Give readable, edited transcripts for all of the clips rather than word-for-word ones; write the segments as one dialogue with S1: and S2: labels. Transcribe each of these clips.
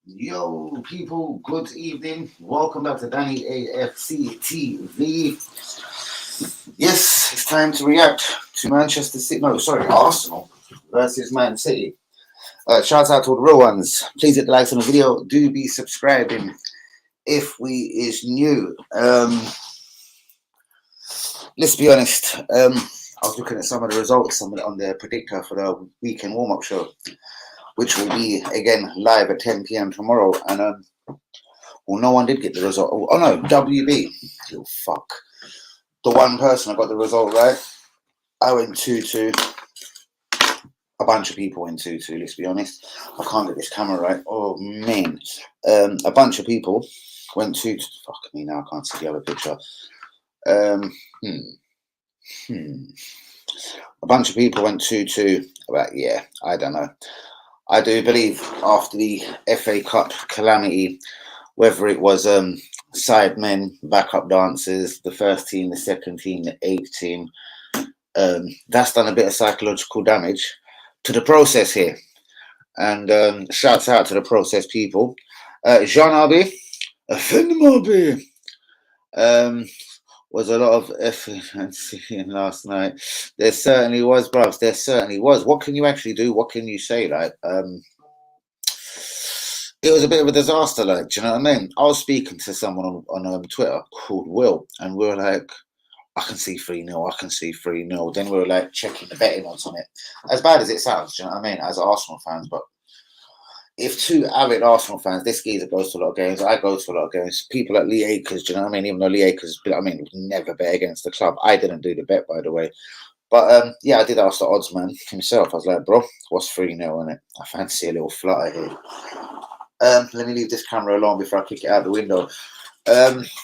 S1: Yo, people, good evening. Welcome back to Danny AFC TV. Yes, it's time to react to Manchester City. No, sorry, Arsenal versus Man City. Shout out to all the real ones. Please hit the likes on the video. Do be subscribing if we is new. Let's be honest. I was looking at some of the results on the predictor for the weekend warm-up show, which will be again live at 10 p.m. tomorrow. And well, no one did get the result. Oh no, WB. You fuck. The one person I got the result right. I went 2-2. A bunch of people went 2-2. Let's be honest. I can't get this camera right. Oh man. A bunch of people went 2-2. Fuck me now. I can't see the other picture. A bunch of people went 2-2. But yeah, I don't know. I do believe after the FA Cup calamity, whether it was side men, backup dancers, the first team, the second team, the eighth team, that's done a bit of psychological damage to the process here. And shouts out to the process people. Jean Arby, was a lot of effort seeing last night. There certainly was, bruv. There certainly was. What can you actually do? What can you say? Like, it was a bit of a disaster. Like, do you know what I mean? I was speaking to someone on Twitter called Will, and we were like, I can see 3-0. I can see 3-0. Then we were like checking the betting odds on it. As bad as it sounds, do you know what I mean? As Arsenal fans, but if two avid Arsenal fans, this geezer goes to a lot of games, I go to a lot of games. People like Lee Akers, do you know what I mean? Even though Lee Akers, would never bet against the club. I didn't do the bet, by the way. But yeah, I did ask the odds man himself. I was like, bro, what's 3-0 on it? I fancy a little flutter here. Let me leave this camera alone before I kick it out the window.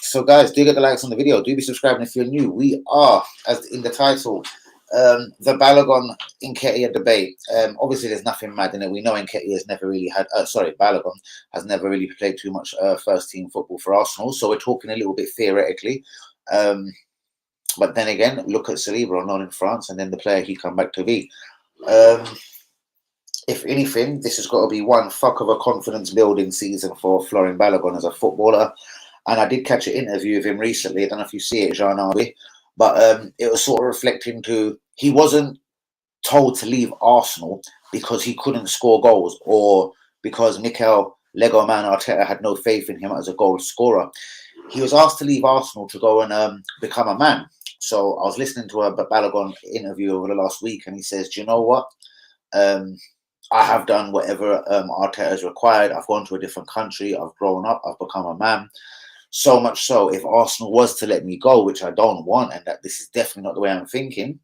S1: So guys, do get the likes on the video. Do be subscribing if you're new. We are, as in the title, the Balogun Nketia debate. Obviously, there's nothing mad in it. We know Nketia has never really had. Balogun has never really played too much first team football for Arsenal. So we're talking a little bit theoretically. But then again, look at Saliba on in France, and then the player he come back to be. If anything, this has got to be one fuck of a confidence building season for Florian Balogun as a footballer. And I did catch an interview of him recently. I don't know if you see it, Jean Arby, but it was sort of reflecting to he wasn't told to leave Arsenal because he couldn't score goals or because Mikel Lego Man Arteta had no faith in him as a goal scorer. He was asked to leave Arsenal to go and become a man. So I was listening to a Balogun interview over the last week, and he says, "Do you know what? I have done whatever Arteta has required. I've gone to a different country. I've grown up. I've become a man. So much so, if Arsenal was to let me go, which I don't want, and that this is definitely not the way I'm thinking,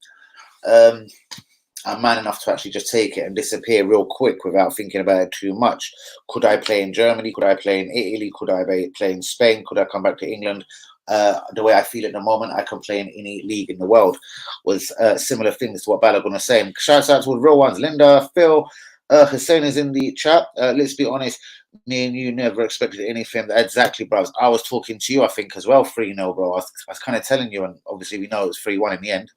S1: I'm man enough to actually just take it and disappear real quick without thinking about it too much. Could I play in Germany? Could I play in Italy? Could I play in Spain? Could I come back to England? The way I feel at the moment, I can play in any league in the world." Was similar things to what Balogun was saying. Shouts out to all the real ones. Linda, Phil, Hussein is in the chat. Let's be honest, me and you never expected anything. Exactly, bro. I was talking to you, I think, as well. 3-0, bro. I was kind of telling you, and obviously we know it was 3-1 in the end.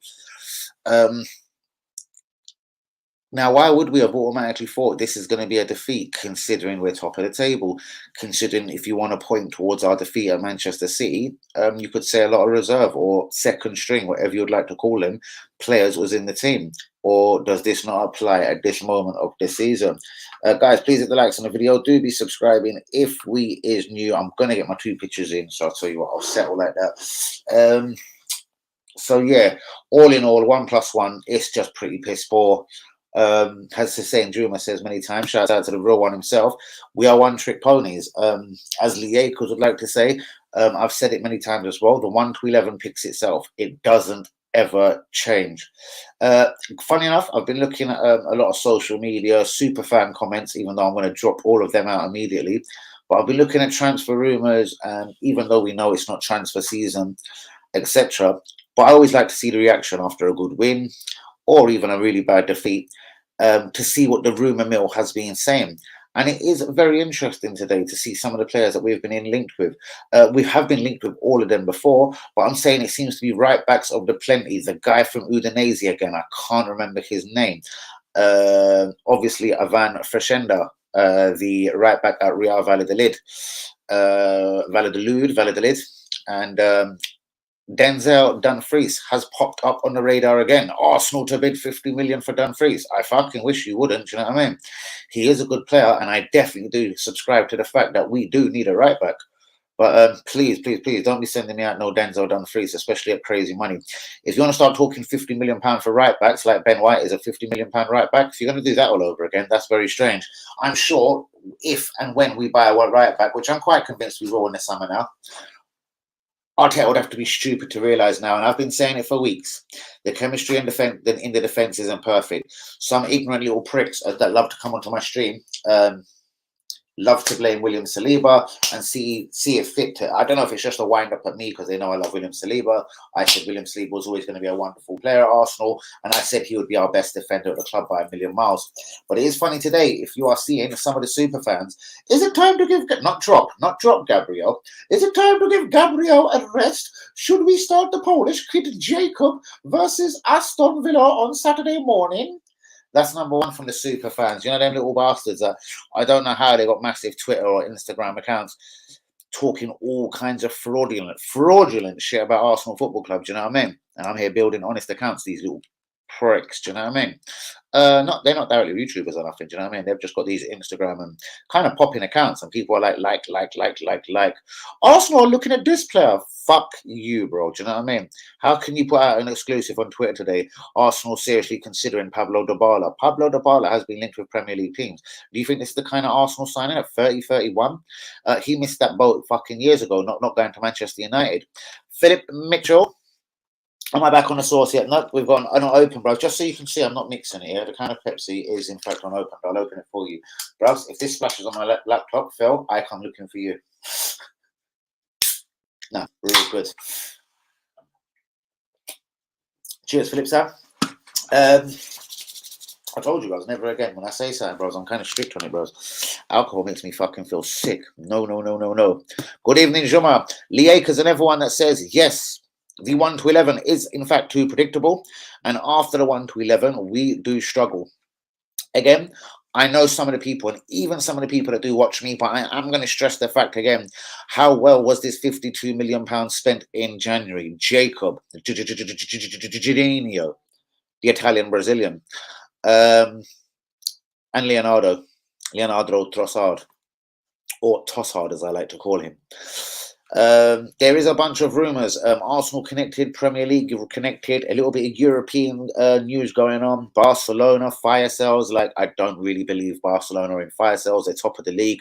S1: Now, why would we have automatically thought this is going to be a defeat, considering we're top of the table? Considering if you want to point towards our defeat at Manchester City, you could say a lot of reserve or second string, whatever you'd like to call them, players was in the team. Or does this not apply at this moment of the season? Guys, please hit the likes on the video. Do be subscribing if we is new. I'm going to get my 2 pictures in, so I'll tell you what, I'll settle like that. So yeah, all in all, 1+1, it's just pretty piss poor. As Hussein Juma says many times, shout out to the real one himself, we are one-trick ponies. As Lee Akers would like to say, I've said it many times as well, the 1 to 11 picks itself. It doesn't ever change. Funny enough, I've been looking at a lot of social media, super fan comments, even though I'm going to drop all of them out immediately. But I've been looking at transfer rumours, and even though we know it's not transfer season, etc., but I always like to see the reaction after a good win or even a really bad defeat, to see what the rumour mill has been saying. And it is very interesting today to see some of the players that we've been linked with. We have been linked with all of them before, but I'm saying it seems to be right backs of the plenty. The guy from Udinese again, I can't remember his name. Obviously, Ivan Freshenda. the right back at Real Valladolid, Valladolid, and Denzel Dumfries has popped up on the radar again. Arsenal to bid 50 million for Dumfries. I fucking wish you wouldn't. Do you know what I mean? He is a good player, and I definitely do subscribe to the fact that we do need a right back. But please don't be sending me out no Denzel Dumfries, especially at crazy money. If you want to start talking £50 million for right backs, like Ben White is a £50 million right back, if you're going to do that all over again, that's very strange. I'm sure if and when we buy a right back, which I'm quite convinced we will in the summer now, Arteta would have to be stupid to realise now, and I've been saying it for weeks, the chemistry in the defence isn't perfect. Some ignorant little pricks that love to come onto my stream love to blame William Saliba and see it fit to. I don't know if it's just a wind up at me because they know I love William Saliba. I said William Saliba was always going to be a wonderful player at Arsenal, and I said he would be our best defender at the club by a million miles. But it is funny today, if you are seeing some of the super fans, is it time to give not drop Gabriel? Is it time to give Gabriel a rest? Should we start the Polish kid Jacob versus Aston Villa on Saturday morning? That's number one from the super fans. You know, them little bastards that I don't know how they got massive Twitter or Instagram accounts talking all kinds of fraudulent shit about Arsenal Football Club. Do you know what I mean? And I'm here building honest accounts, these little pricks. Do you know what I mean? They're not directly YouTubers or nothing. Do you know what I mean? They've just got these Instagram and kind of popping accounts, and people are like. Arsenal are looking at this player. Fuck you, bro. Do you know what I mean? How can you put out an exclusive on Twitter today? Arsenal seriously considering Pablo Dybala. Pablo Dybala has been linked with Premier League teams. Do you think this is the kind of Arsenal signing at 30, 31? He missed that boat fucking years ago, not going to Manchester United. Philip Mitchell. Am I back on the sauce yet? No, we've got an open, bro. Just so you can see, I'm not mixing it here. The can of Pepsi is, in fact, unopened. I'll open it for you. Bros, if this splashes on my laptop, Phil, I come looking for you. No, really good. Cheers, Philip, sir. I told you, bros, never again. When I say something, bros, I'm kind of strict on it, bros. Alcohol makes me fucking feel sick. No. Good evening, Juma. Lee Akers and everyone that says, yes, the 1 to 11 is, in fact, too predictable. And after the 1 to 11, we do struggle. Again, I know some of the people, and even some of the people that do watch me, but I'm going to stress the fact again, how well was this £52 million spent in January? Jacob, Giorgio, the Italian-Brazilian, and Leonardo Trossard, or Tossard as I like to call him. There is a bunch of rumours. Arsenal connected, Premier League connected, a little bit of European news going on. Barcelona, fire sales. Like, I don't really believe Barcelona are in fire sales. They're top of the league.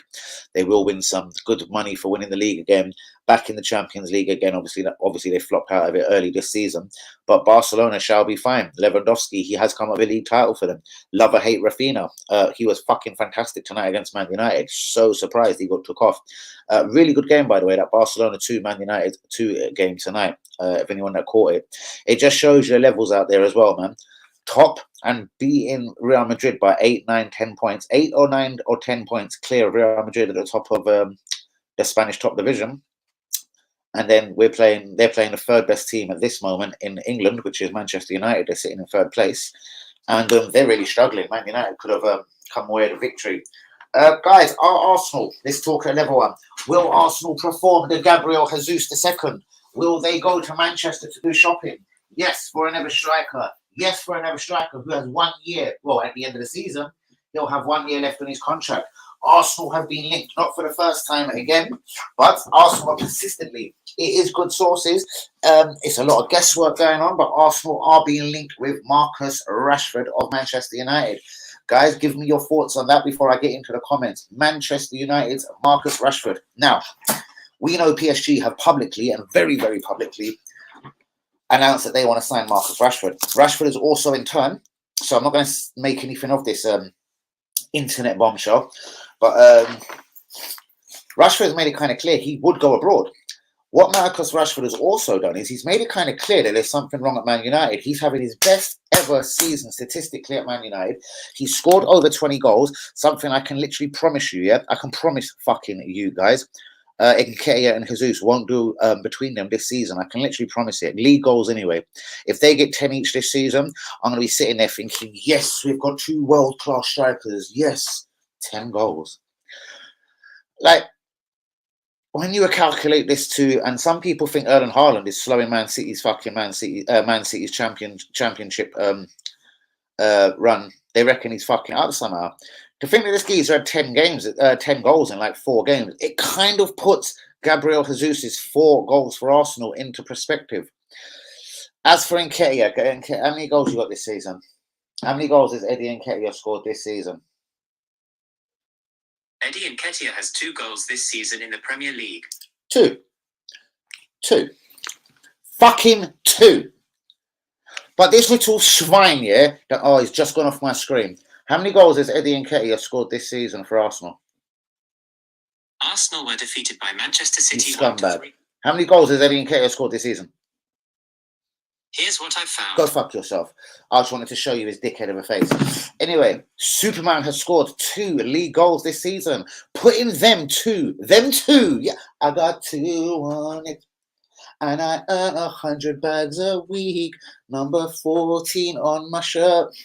S1: They will win some good money for winning the league again. Back in the Champions League again. Obviously they flopped out of it early this season. But Barcelona shall be fine. Lewandowski, he has come up with a league title for them. Love or hate Rafinha. He was fucking fantastic tonight against Man United. So surprised he got took off. Really good game, by the way, that Barcelona 2, Man United 2 game tonight. If anyone that caught it. It just shows you the levels out there as well, man. Top and beating Real Madrid by 8, 9, 10 points. 8 or 9 or 10 points clear of Real Madrid at the top of the Spanish top division. And then they're playing the third best team at this moment in England, which is Manchester United. They're sitting in third place. And they're really struggling. Man United could have come away with a victory. Guys, Arsenal, let's talk at level 1. Will Arsenal perform the Gabriel Jesus II? Will they go to Manchester to do shopping? Yes, for another striker. Yes, for another striker who has 1 year. Well, at the end of the season, he'll have 1 year left on his contract. Arsenal have been linked, not for the first time again, but Arsenal are persistently. It is good sources. It's a lot of guesswork going on, but Arsenal are being linked with Marcus Rashford of Manchester United. Guys, give me your thoughts on that before I get into the comments. Manchester United's Marcus Rashford. Now, we know PSG have publicly and very, very publicly announced that they want to sign Marcus Rashford. Rashford is also in turn, so I'm not going to make anything of this internet bombshell, but Rashford has made it kind of clear he would go abroad. What Marcus Rashford has also done is he's made it kind of clear that there's something wrong at Man United. He's having his best ever season statistically at Man United. He's scored over 20 goals, something I can literally promise you, yeah? I can promise fucking you guys. Nketia and Jesus won't do between them this season. I can literally promise it. League goals anyway. If they get 10 each this season, I'm going to be sitting there thinking, yes, we've got 2 world-class strikers. Yes. 10 goals. Like, when you calculate this to, and some people think Erling Haaland is slowing Man City's championship run. They reckon he's fucking up somehow. To think that this geezer had 10 goals in like 4 games, it kind of puts Gabriel Jesus' 4 goals for Arsenal into perspective. As for Nketia, how many goals you got this season? How many goals has Eddie Nketia scored this season?
S2: Eddie Nketia has 2 goals this season in the Premier League.
S1: 2. Fucking 2. But this little swine, yeah, that, he's just gone off my screen. How many goals has Eddie Nketia scored this season for Arsenal?
S2: Arsenal were defeated by Manchester City.
S1: You scumbag. How many goals has Eddie Nketia scored this season?
S2: Here's what I found.
S1: Go fuck yourself. I just wanted to show you his dickhead of a face. Anyway, Superman has scored 2 league goals this season. Putting them two. Yeah, I got 2 on it. And I earn 100 bags a week. Number 14 on my shirt.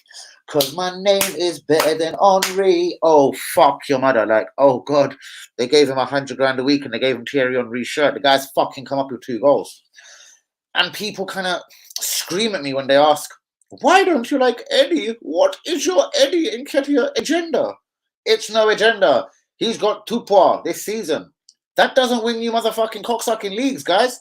S1: Cause my name is better than Henri. Oh, fuck your mother. Like, oh God. They gave him 100 grand a week and they gave him Thierry Henry's shirt. The guy's fucking come up with 2 goals. And people kind of scream at me when they ask, why don't you like Eddie? What is your Eddie Nketia agenda? It's no agenda. He's got 2 points this season. That doesn't win you motherfucking cocksucking leagues, guys.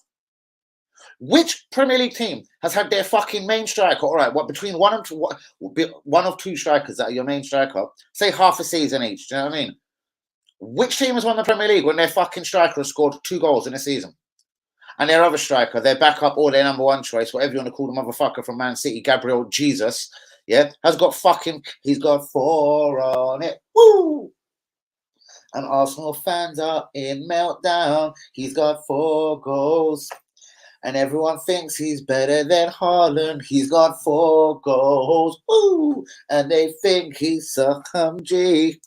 S1: Which Premier League team has had their fucking main striker? All right, what between one of 2 strikers that are your main striker, say half a season each. Do you know what I mean? Which team has won the Premier League when their fucking striker has scored 2 goals in a season? And their other striker, their backup or their number 1 choice, whatever you want to call the motherfucker from Man City, Gabriel Jesus, yeah, has got he's got 4 on it. Woo! And Arsenal fans are in meltdown. He's got 4 goals. And everyone thinks he's better than Haaland. He's got 4 goals. Woo! And they think he's some G.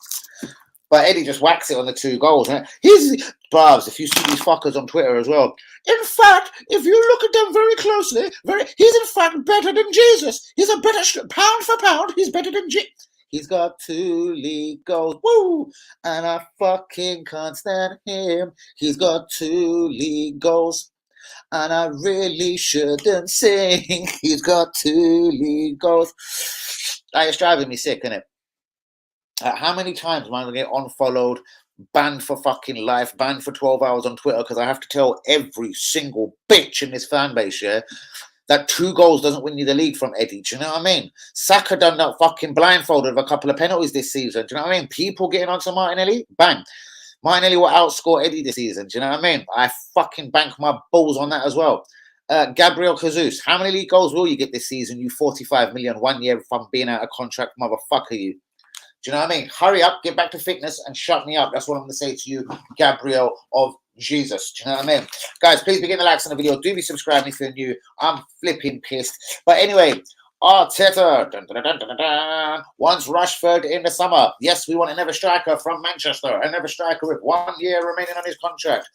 S1: But Eddie just whacks it on the 2 goals. He's Barbs, if you see these fuckers on Twitter as well. In fact, if you look at them very closely, he's in fact better than Jesus. He's a better pound for pound. He's better than He's got 2 league goals. Woo! And I fucking can't stand him. He's got 2 league goals. And I really shouldn't sing. He's got 2 league goals. It's driving me sick, isn't it? How many times am I going to get unfollowed, banned for fucking life, banned for 12 hours on Twitter because I have to tell every single bitch in this fan base, yeah, that 2 goals doesn't win you the league from Eddie. Do you know what I mean? Saka done that fucking blindfolded with a couple of penalties this season. Do you know what I mean? People getting onto Martinelli, bang. Martinelli will outscore Eddie this season. Do you know what I mean? I fucking bank my balls on that as well. Gabriel Jesus, how many league goals will you get this season? You 45 million 1 year from being out of contract, motherfucker, you. Do you know what I mean? Hurry up, get back to fitness and shut me up. That's what I'm going to say to you, Gabriel of Jesus. Do you know what I mean? Guys, please begin the likes on the video. Do be subscribing if you're new. I'm flipping pissed. But anyway, Arteta wants Rashford in the summer. Yes, we want another striker from Manchester. Another striker with 1 year remaining on his contract.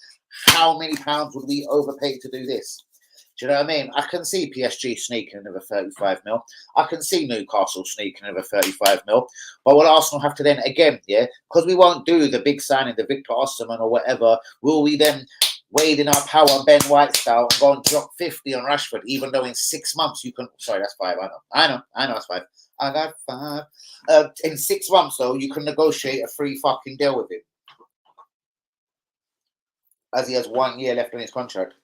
S1: How many pounds would we overpay to do this? Do you know what I mean? I can see PSG sneaking another 35 mil. I can see Newcastle sneaking another 35 mil. But will Arsenal have to then, again, yeah, because we won't do the big signing, the Victor Osimhen or whatever, will we then wade in our power Ben White style and go and drop 50 on Rashford, even though in 6 months you can... Sorry, that's 5. I know that's 5. I got 5. In 6 months, though, you can negotiate a free fucking deal with him. As he has 1 year left on his contract.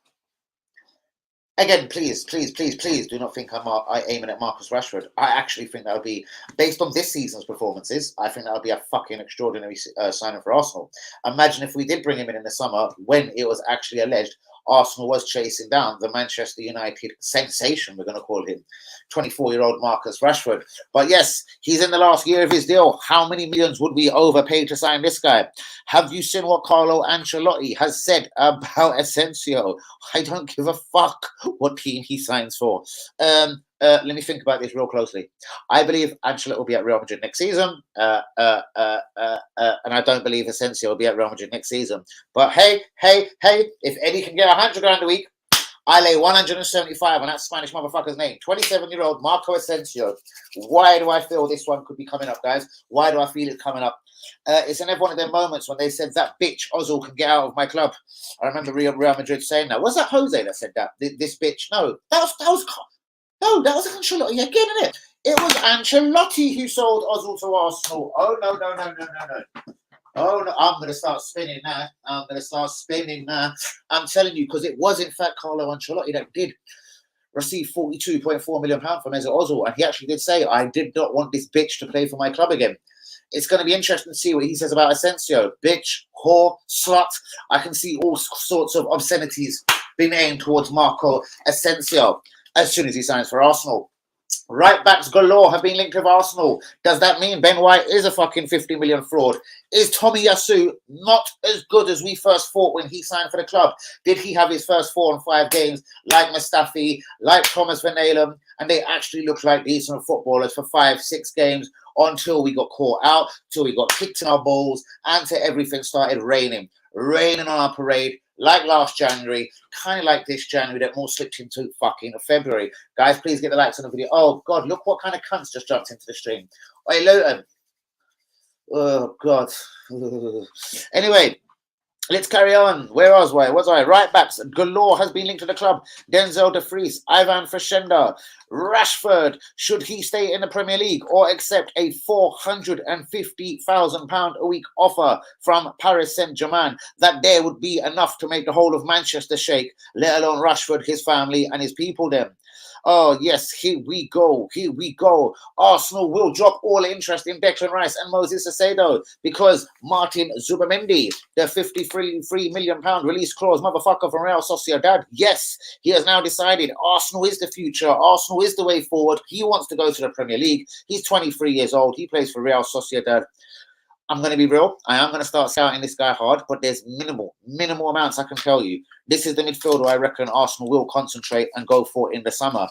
S1: Again, please do not think I'm aiming at Marcus Rashford. I actually think that would be, based on this season's performances, I think that would be a fucking extraordinary signing for Arsenal. Imagine if we did bring him in the summer when it was actually alleged Arsenal was chasing down the Manchester United sensation, we're going to call him, 24-year-old Marcus Rashford. But yes, he's in the last year of his deal. How many millions would we overpay to sign this guy? Have you seen what Carlo Ancelotti has said about Asensio? I don't give a fuck what team he signs for. Let me think about this real closely. I believe Ancelotti will be at Real Madrid next season, and I don't believe Asensio will be at Real Madrid next season. But hey, if Eddie can get 100 grand a week, I lay 175 on that Spanish motherfucker's name. 27-year-old Marco Asensio. Why do I feel this one could be coming up, guys? Why do I feel it coming up? It's another one of them moments when they said that bitch Ozil can get out of my club. I remember Real Madrid saying that. Was that Jose that said that? This bitch? No, that was Ancelotti again, isn't it? It was Ancelotti who sold Ozil to Arsenal. Oh no. Oh no, I'm going to start spinning now. I'm telling you, because it was in fact Carlo Ancelotti that did receive £42.4 million from Mesut Ozil, and he actually did say, I did not want this bitch to play for my club again. It's going to be interesting to see what he says about Asensio. Bitch, whore, slut. I can see all sorts of obscenities being aimed towards Marco Asensio as soon as he signs for Arsenal. Right backs galore have been linked with Arsenal. Does that mean Ben White is a fucking 50 million fraud? Is Tomiyasu not as good as we first thought when he signed for the club? Did he have his first 4 and 5 games like Mustafi, like Thomas Van Halen, and they actually looked like decent footballers for 5-6 games until we got caught out, till we got kicked in our balls, and till everything started raining on our parade. Like last January, kind of like this January that more slipped into fucking February. Guys, please get the likes on the video. Oh, God, look what kind of cunts just jumped into the stream. Oi, Luton. Oh, God. Anyway, let's carry on. Where was I? Right backs galore has been linked to the club. Denzel De Vries, Ivan Freshenda, Rashford. Should he stay in the Premier League or accept a £450,000 a week offer from Paris Saint-Germain? That there would be enough to make the whole of Manchester shake, let alone Rashford, his family, and his people then. Oh, yes, here we go. Arsenal will drop all interest in Declan Rice and Moses Caicedo because Martin Zubimendi, the £53 million release clause motherfucker from Real Sociedad, yes, he has now decided Arsenal is the future. Arsenal is the way forward. He wants to go to the Premier League. He's 23 years old. He plays for Real Sociedad. I'm going to be real. I am going to start scouting this guy hard, but there's minimal amounts I can tell you. This is the midfielder I reckon Arsenal will concentrate and go for in the summer,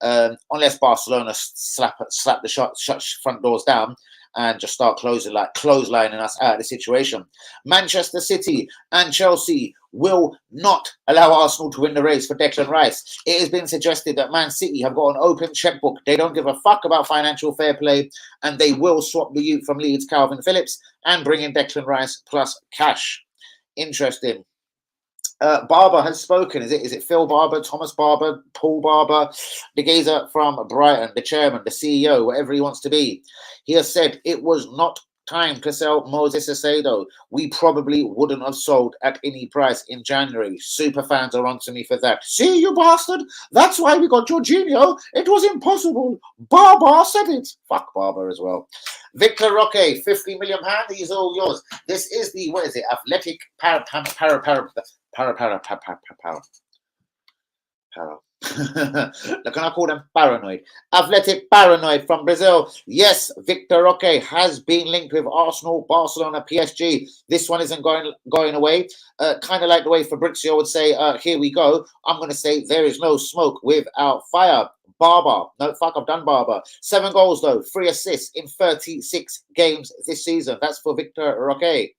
S1: unless Barcelona slap the shut front doors down and just start clotheslining us out of the situation. Manchester City and Chelsea will not allow Arsenal to win the race for Declan Rice. It has been suggested that Man City have got an open checkbook. They don't give a fuck about financial fair play, and they will swap the youth from Leeds, Calvin Phillips, and bring in Declan Rice plus cash. Interesting. Barber has spoken. Is it Phil Barber, Thomas Barber, Paul Barber, the geezer from Brighton, the chairman, the CEO, whatever he wants to be? He has said it was not time to sell Moses Caicedo. We probably wouldn't have sold at any price in January. Super fans are onto me for that. See, you bastard? That's why we got Jorginho. It was impossible. Barber said it. Fuck Barber as well. Victor Roque, £50 million. These are all yours. This is the, what is it? Athletic para. Can I call them paranoid? Athletic Paranoid from Brazil. Yes, Victor Roque has been linked with Arsenal, Barcelona, PSG. This one isn't going away. Kind of like the way Fabrizio would say, here we go. I'm going to say there is no smoke without fire. Barber. No, fuck, I've done Barber. 7 goals, though. 3 assists in 36 games this season. That's for Victor Roque.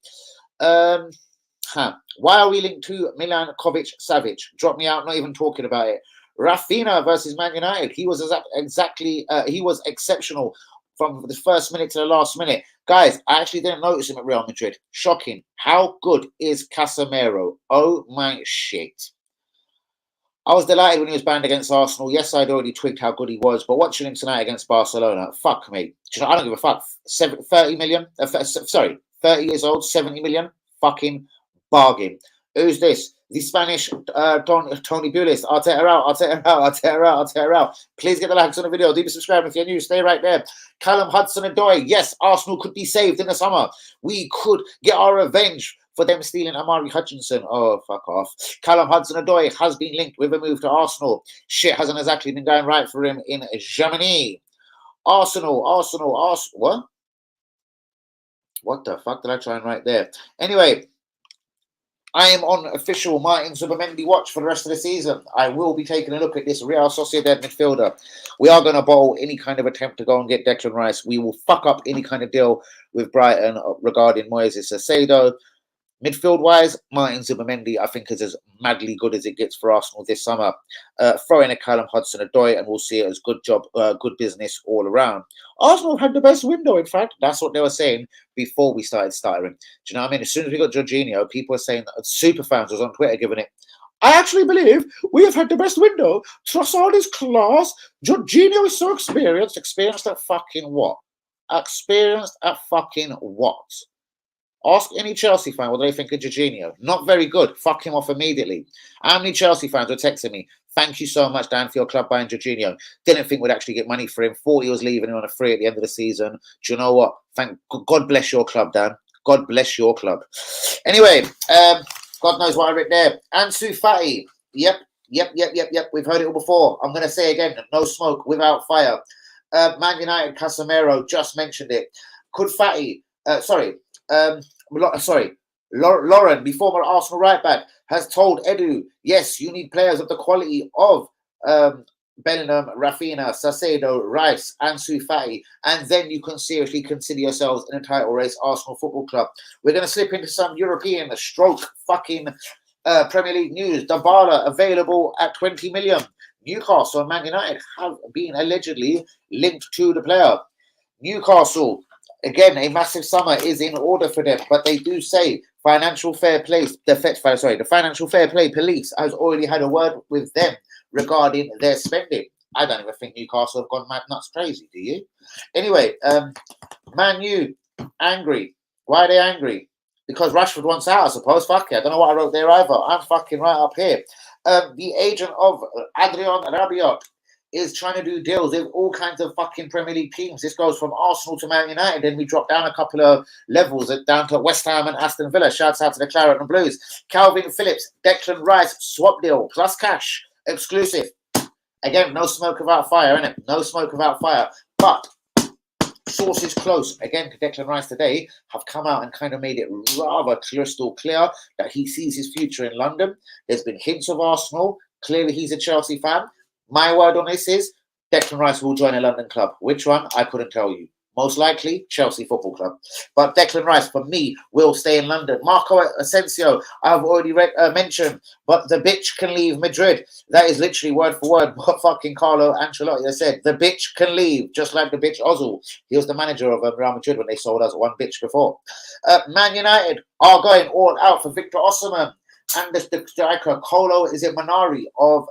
S1: Why are we linked to Milan Kovic-Savic? Drop me out, not even talking about it. Rafinha versus Man United. He was he was exceptional from the first minute to the last minute. Guys, I actually didn't notice him at Real Madrid. Shocking. How good is Casemiro? Oh my shit. I was delighted when he was banned against Arsenal. Yes, I'd already twigged how good he was, but watching him tonight against Barcelona, fuck me. I don't give a fuck. 30 million? 30 years old, 70 million? Fucking bargain. Who's this? The Spanish Tony Pulis. Arteta out. Please get the likes on the video. Do subscribe if you're new. Stay right there. Callum Hudson-Odoi. Yes, Arsenal could be saved in the summer. We could get our revenge for them stealing Amari Hutchinson. Oh, fuck off. Callum Hudson-Odoi has been linked with a move to Arsenal. Shit hasn't exactly been going right for him in Germany. Arsenal. What? What the fuck did I try and write there? Anyway, I am on official Martin Zubimendi watch for the rest of the season. I will be taking a look at this Real Sociedad midfielder. We are going to bowl any kind of attempt to go and get Declan Rice. We will fuck up any kind of deal with Brighton regarding Moises Caicedo. Midfield-wise, Martin Zubimendi, I think, is as madly good as it gets for Arsenal this summer. Throw in a Callum Hudson-Odoi, and we'll see it as good business all around. Arsenal had the best window, in fact. That's what they were saying before we started stuttering. Do you know what I mean? As soon as we got Jorginho, people were saying, super fans was on Twitter giving it, I actually believe we have had the best window. Trossard is class. Jorginho is so experienced. Experienced at fucking what? Experienced at fucking what? Ask any Chelsea fan what they think of Jorginho. Not very good. Fuck him off immediately. How many Chelsea fans were texting me? Thank you so much, Dan, for your club buying Jorginho. Didn't think we'd actually get money for him. Thought he was leaving him on a free at the end of the season. Do you know what? Thank God bless your club, Dan. God bless your club. Anyway, God knows what I wrote there. Ansu Fati. Yep. We've heard it all before. I'm going to say again, no smoke without fire. Man United, Casemiro, just mentioned it. Could Fati, Lauren, the former Arsenal right back, has told Edu, yes, you need players of the quality of Bellingham, Rafinha, Saicedo, Rice, Ansu Fati, and then you can seriously consider yourselves in a title race, Arsenal Football Club. We're going to slip into some European Premier League news. Dybala available at 20 million. Newcastle and Man United have been allegedly linked to the player. Newcastle, again, a massive summer is in order for them, but they do say financial fair play. The financial fair play police has already had a word with them regarding their spending. I don't even think Newcastle have gone mad nuts crazy, do you? Anyway, Man U, angry. Why are they angry? Because Rashford wants out, I suppose. Fuck it. I don't know what I wrote there either. I'm fucking right up here. The agent of Adrian Rabiot is trying to do deals with all kinds of fucking Premier League teams. This goes from Arsenal to Man United. Then we drop down a couple of levels down to West Ham and Aston Villa. Shouts out to the Claret and Blues. Calvin Phillips, Declan Rice, swap deal, plus cash, exclusive. Again, no smoke without fire, innit? No smoke without fire. But sources close, again, to Declan Rice today have come out and kind of made it rather crystal clear that he sees his future in London. There's been hints of Arsenal. Clearly, he's a Chelsea fan. My word on this is Declan Rice will join a London club. Which one? I couldn't tell you. Most likely, Chelsea Football Club. But Declan Rice, for me, will stay in London. Marco Asensio, I've already mentioned, but the bitch can leave Madrid. That is literally word for word what fucking Carlo Ancelotti has said. The bitch can leave, just like the bitch Ozil. He was the manager of Real Madrid when they sold us one bitch before. Man United are going all out for Victor Osimhen. And the striker, Kolo, is it Minari of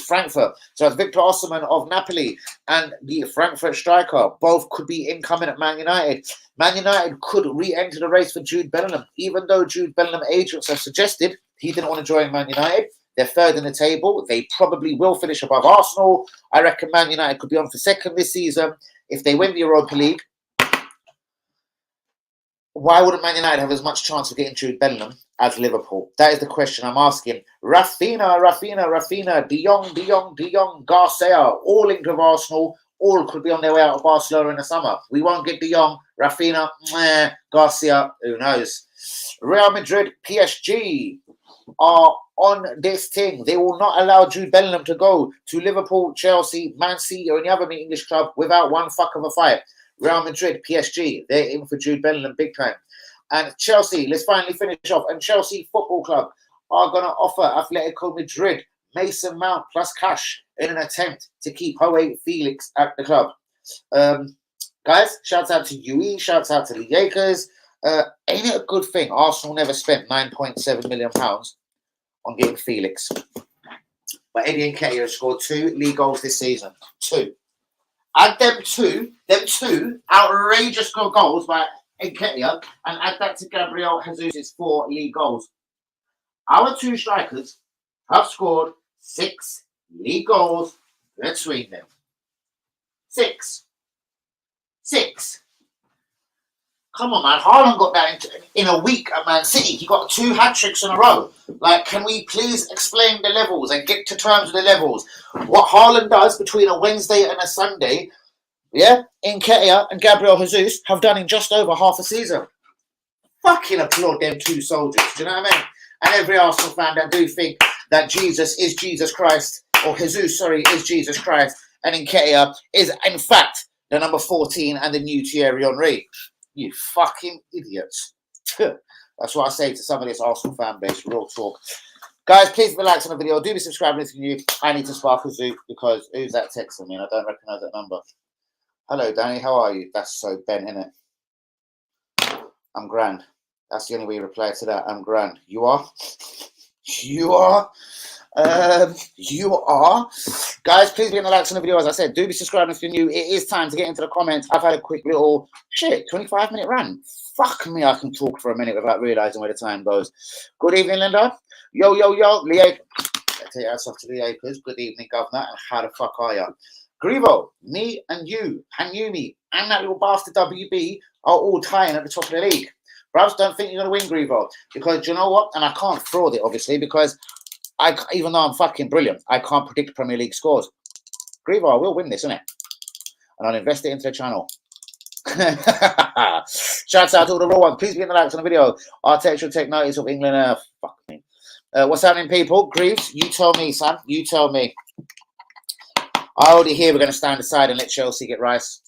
S1: Frankfurt. So it's Victor Osimhen of Napoli and the Frankfurt striker. Both could be incoming at Man United. Man United could re-enter the race for Jude Bellingham, even though Jude Bellingham agents have suggested he didn't want to join Man United. They're third in the table. They probably will finish above Arsenal. I reckon Man United could be on for second this season. If they win the Europa League, why wouldn't Man United have as much chance of getting Jude Bellingham as Liverpool? That is the question I'm asking. Rafinha, De Jong, Garcia, all linked with Arsenal. All could be on their way out of Barcelona in the summer. We won't get De Jong, Rafinha, Garcia, who knows. Real Madrid, PSG are on this thing. They will not allow Jude Bellingham to go to Liverpool, Chelsea, Man City, or any other English club without one fuck of a fight. Real Madrid, PSG, they're in for Jude Bellingham big time. And Chelsea, let's finally finish off. And Chelsea Football Club are going to offer Atletico Madrid Mason Mount plus cash in an attempt to keep Joe Felix at the club. Guys, shouts out to UE, shouts out to the Lakers. Ain't it a good thing Arsenal never spent £9.7 million on getting Felix? But Eddie Nketia has scored 2 league goals this season. 2. Add them two outrageous goals by Nketia and add that to Gabriel Jesus' 4 league goals. Our 2 strikers have scored 6 league goals between them. 6. Come on, man. Haaland got that in a week at Man City. He got 2 hat-tricks in a row. Like, can we please explain the levels and get to terms with the levels? What Haaland does between a Wednesday and a Sunday, yeah, Nketia and Gabriel Jesus have done in just over half a season. Fucking applaud them 2 soldiers. Do you know what I mean? And every Arsenal fan that do think that Jesus is Jesus Christ, or Jesus, is Jesus Christ, and Nketia is, in fact, the number 14 and the new Thierry Henry. You fucking idiots. That's what I say to some of this Arsenal fan base. Real talk. Guys, please hit the likes on the video. Do be subscribing if you're new. I need to spark a zoo because who's that texting me? I don't recognise that number. Hello, Danny. How are you? That's so bent, isn't it? I'm grand. That's the only way you reply to that. I'm grand. You are? You are? You are? Guys, please be in the likes on the video. As I said, do be subscribing if you're new. It is time to get into the comments. I've had a quick little 25-minute rant. Fuck me, I can talk for a minute without realising where the time goes. Good evening, Linda. Yo, Lee. Take your ass off to the acres. Good evening, Governor. And how the fuck are you? Grivo, me and you, me, and that little bastard WB are all tying at the top of the league. Bruvs, don't think you're going to win, Grivo. Because you know what? And I can't fraud it, obviously, because even though I'm fucking brilliant, I can't predict Premier League scores. Grivo, I will win this, innit? And I'll invest it into the channel. Shouts out to all the raw ones. Please be in the likes on the video. Arteta should take notice of England. Fuck me. What's happening, people? Greaves, you tell me, son. You tell me. I already hear we're going to stand aside and let Chelsea get Rice.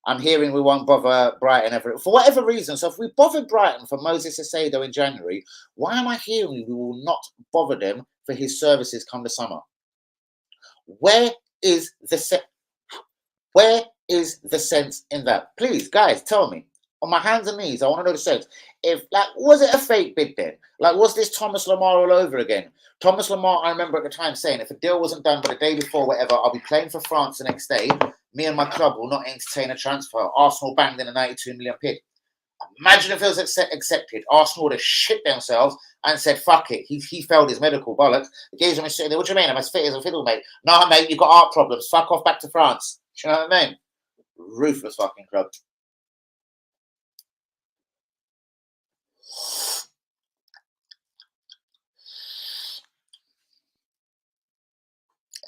S1: I'm hearing we won't bother Brighton ever. For whatever reason. So if we bothered Brighton for Moses Caicedo in January, why am I hearing we will not bother them for his services come the summer? Where is the sense in that? Please, guys, tell me. On my hands and knees, I want to know the sense. Was it a fake bid then? Was this Thomas Lemar all over again? Thomas Lemar, I remember at the time saying, if a deal wasn't done by the day before, whatever, I'll be playing for France the next day. Me and my club will not entertain a transfer. Arsenal banged in a 92 million bid. Imagine if it was accepted. Arsenal would have shit themselves and said, fuck it. He failed his medical bollocks. The geezer was sitting there, what do you mean? I'm as fit as a fiddle, mate. Nah, mate, you've got heart problems. Fuck off back to France. Do you know what I mean? Ruthless fucking club.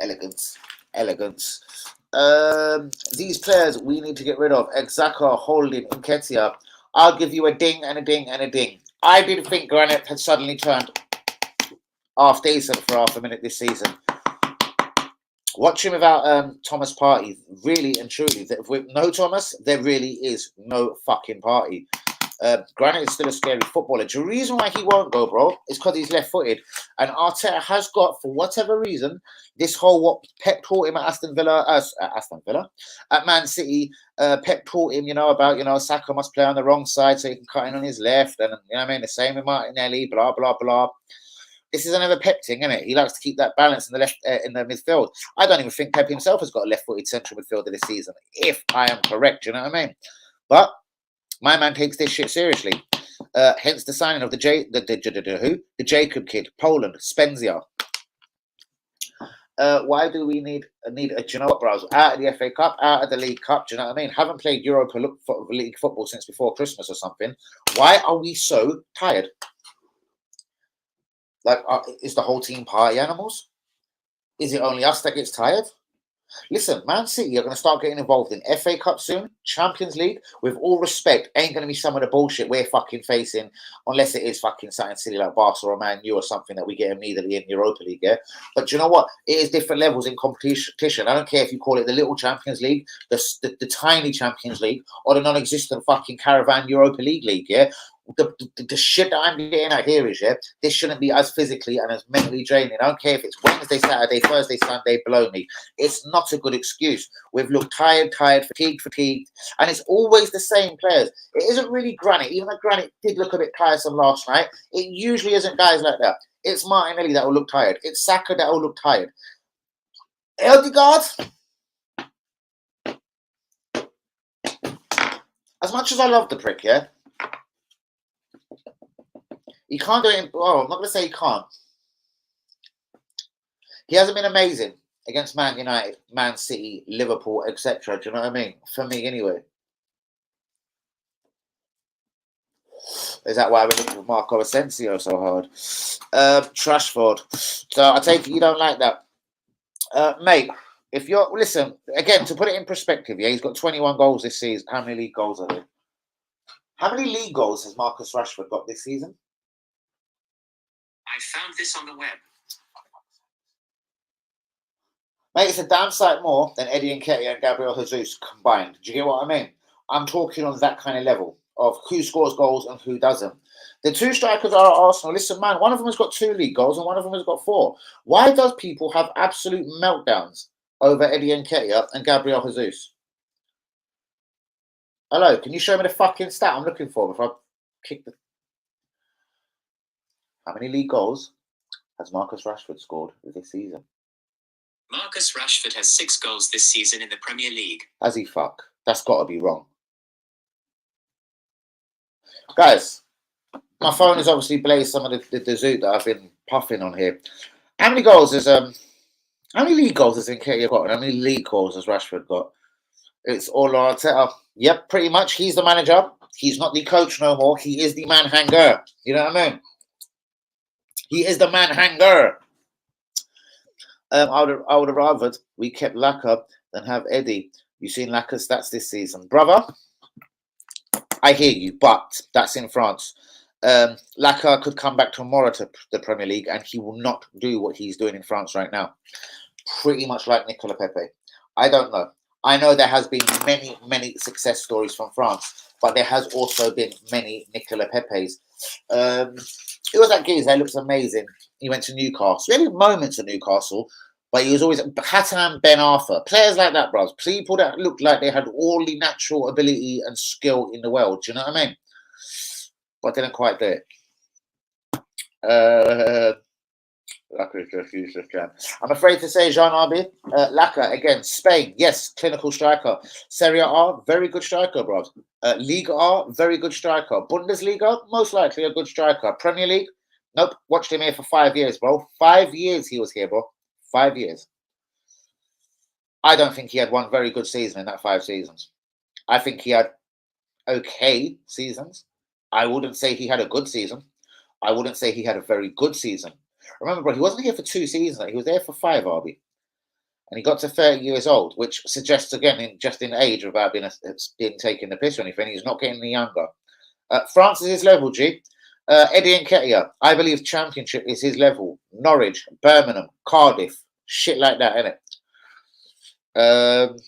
S1: Elegance. These players we need to get rid of. Xhaka, Holding, Nketia. I'll give you a ding and a ding and a ding. I didn't think Granite had suddenly turned half decent for half a minute this season. Watching without Thomas Partey, really and truly, with no Thomas, there really is no fucking party. Granite is still a scary footballer. The reason why he won't go, bro, is because he's left-footed. And Arteta has got, for whatever reason, this whole what Pep taught him at Aston Villa, at Man City. Pep taught him, about, Saka must play on the wrong side so he can cut in on his left. And, the same with Martinelli, blah, blah, blah. This is another Pep thing, isn't it? He likes to keep that balance in the left, in the midfield. I don't even think Pep himself has got a left-footed central midfielder this season, if I am correct, you know what I mean? But my man takes this shit seriously. Hence the signing of the Jacob kid, Poland, Spezia. Why do we need do you know what, bros? Out of the FA Cup, out of the League Cup, do you know what I mean? Haven't played Europa League football since before Christmas or something. Why are we so tired? Is the whole team party animals? Is it only us that gets tired? Listen, Man City are going to start getting involved in FA Cup soon, Champions League. With all respect, ain't going to be some of the bullshit we're fucking facing, unless it is fucking something silly like Barcelona or Man U or something that we get immediately in Europa League, yeah? But you know what? It is different levels in competition. I don't care if you call it the little Champions League, the tiny Champions League, or the non-existent fucking Caravan Europa League, yeah? The shit that I'm getting at here is, this shouldn't be as physically and as mentally draining. I don't care if it's Wednesday, Saturday, Thursday, Sunday, blow me. It's not a good excuse. We've looked tired, fatigued, and it's always the same players. It isn't really Granit. Even though Granit did look a bit tiresome last night, it usually isn't guys like that. It's Martinelli that will look tired. It's Saka that will look tired. Eldegaard, as much as I love the prick, he can't do it. I'm not going to say he can't. He hasn't been amazing against Man United, Man City, Liverpool, etc. Do you know what I mean? For me, anyway. Is that why we're looking for Marco Asensio so hard? Trashford. So I take it you don't like that. Mate, if you're... Listen, again, to put it in perspective, he's got 21 goals this season. How many league goals are there? How many league goals has Marcus Rashford got this season?
S2: I found this on the web.
S1: Mate, it's a damn sight more than Eddie Nketia and Gabriel Jesus combined. Do you get what I mean? I'm talking on that kind of level. of who scores goals and who doesn't. The two strikers are at Arsenal. Listen, man, one of them has got 2 league goals and one of them has got 4. Why does people have absolute meltdowns over Eddie Nketia and Gabriel Jesus? Hello, can you show me the fucking stat I'm looking for before I kick the... How many league goals has Marcus Rashford scored this season?
S2: Marcus Rashford has 6 goals this season in the Premier League.
S1: Has he fuck? That's got to be wrong. Guys, my phone has obviously blazed some of the zoot that I've been puffing on here. How many goals has how many league goals has Nketia got and how many league goals has Rashford got? It's all on Arteta. Yep, pretty much. He's the manager. He's not the coach no more. He is the man hanger. You know what I mean? He is the man hanger. I would have rather we kept Laka than have Eddie. You've seen Laka's stats this season, brother. I hear you, but that's in France. Laka could come back tomorrow to the Premier League, and he will not do what he's doing in France right now. Pretty much like Nicola Pepe. I don't know. I know there has been many success stories from France, but there has also been many Nicola Pepes. It was that geezer. He looks amazing. He went to Newcastle. He had moments at Newcastle, but he was always Hatem Ben Arfa. Players like that, bros. People that looked like they had all the natural ability and skill in the world. Do you know what I mean? But didn't quite do it. I'm afraid to say, Jean Arby, Laka again, Spain, yes, clinical striker. Serie A, very good striker, bro. Liga A, very good striker. Bundesliga, most likely a good striker. Premier League, nope. Watched him here for 5 years, bro. 5 years he was here, bro. 5 years. I don't think he had one very good season in that 5 seasons. I think he had okay seasons. I wouldn't say he had a good season. I wouldn't say he had a very good season. Remember, bro, he wasn't here for 2 seasons. He was there for 5, Arby. And he got to 30 years old, which suggests, again, in age, without being taking the piss or anything, he's not getting any younger. France is his level, G. Eddie Nketia, I believe Championship is his level. Norwich, Birmingham, Cardiff, shit like that, innit?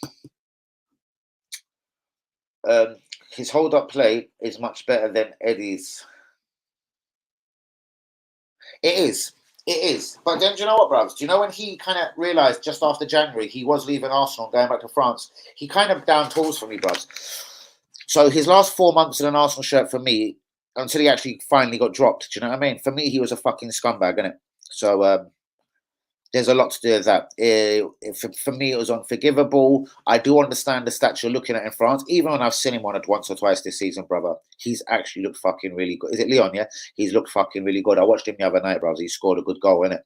S1: His hold-up play is much better than Eddie's. It is. It is. But then do you know what, bruv? Do you know when he kind of realised just after January he was leaving Arsenal and going back to France, he kind of down tools for me, bruv. So his last 4 months in an Arsenal shirt for me, until he actually finally got dropped, do you know what I mean? For me, he was a fucking scumbag, innit? So there's a lot to do with that. For me, it was unforgivable. I do understand the stats you're looking at in France, even when I've seen him on it once or twice this season, brother. He's actually looked fucking really good. Is it Leon, yeah? He's looked fucking really good. I watched him the other night, brother. He scored a good goal, innit?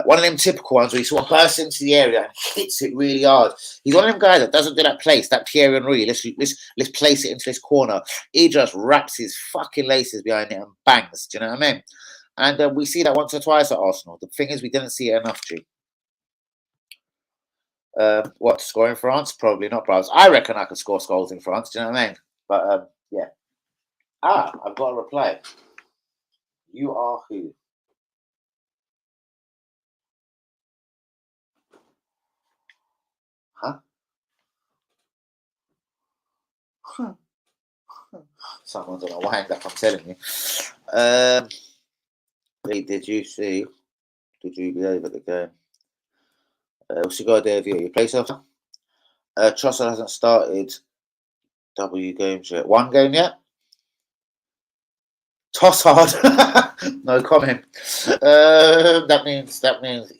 S1: One of them typical ones where he sort of bursts into the area and hits it really hard. He's one of them guys that doesn't do that place, that Thierry Henry. Let's place it into this corner. He just wraps his fucking laces behind it and bangs. Do you know what I mean? And we see that once or twice at Arsenal. The thing is, we didn't see it enough, G. What, to score in France? Probably not, bros. I reckon I could score goals in France. Do you know what I mean? But, yeah. I've got a reply. You are who? Huh? Someone's on a wind up, I'm telling you. Did you be over the game? What's your good idea? You play so far? Trossard hasn't started W games yet. 1 game yet? Tossard. No comment. That means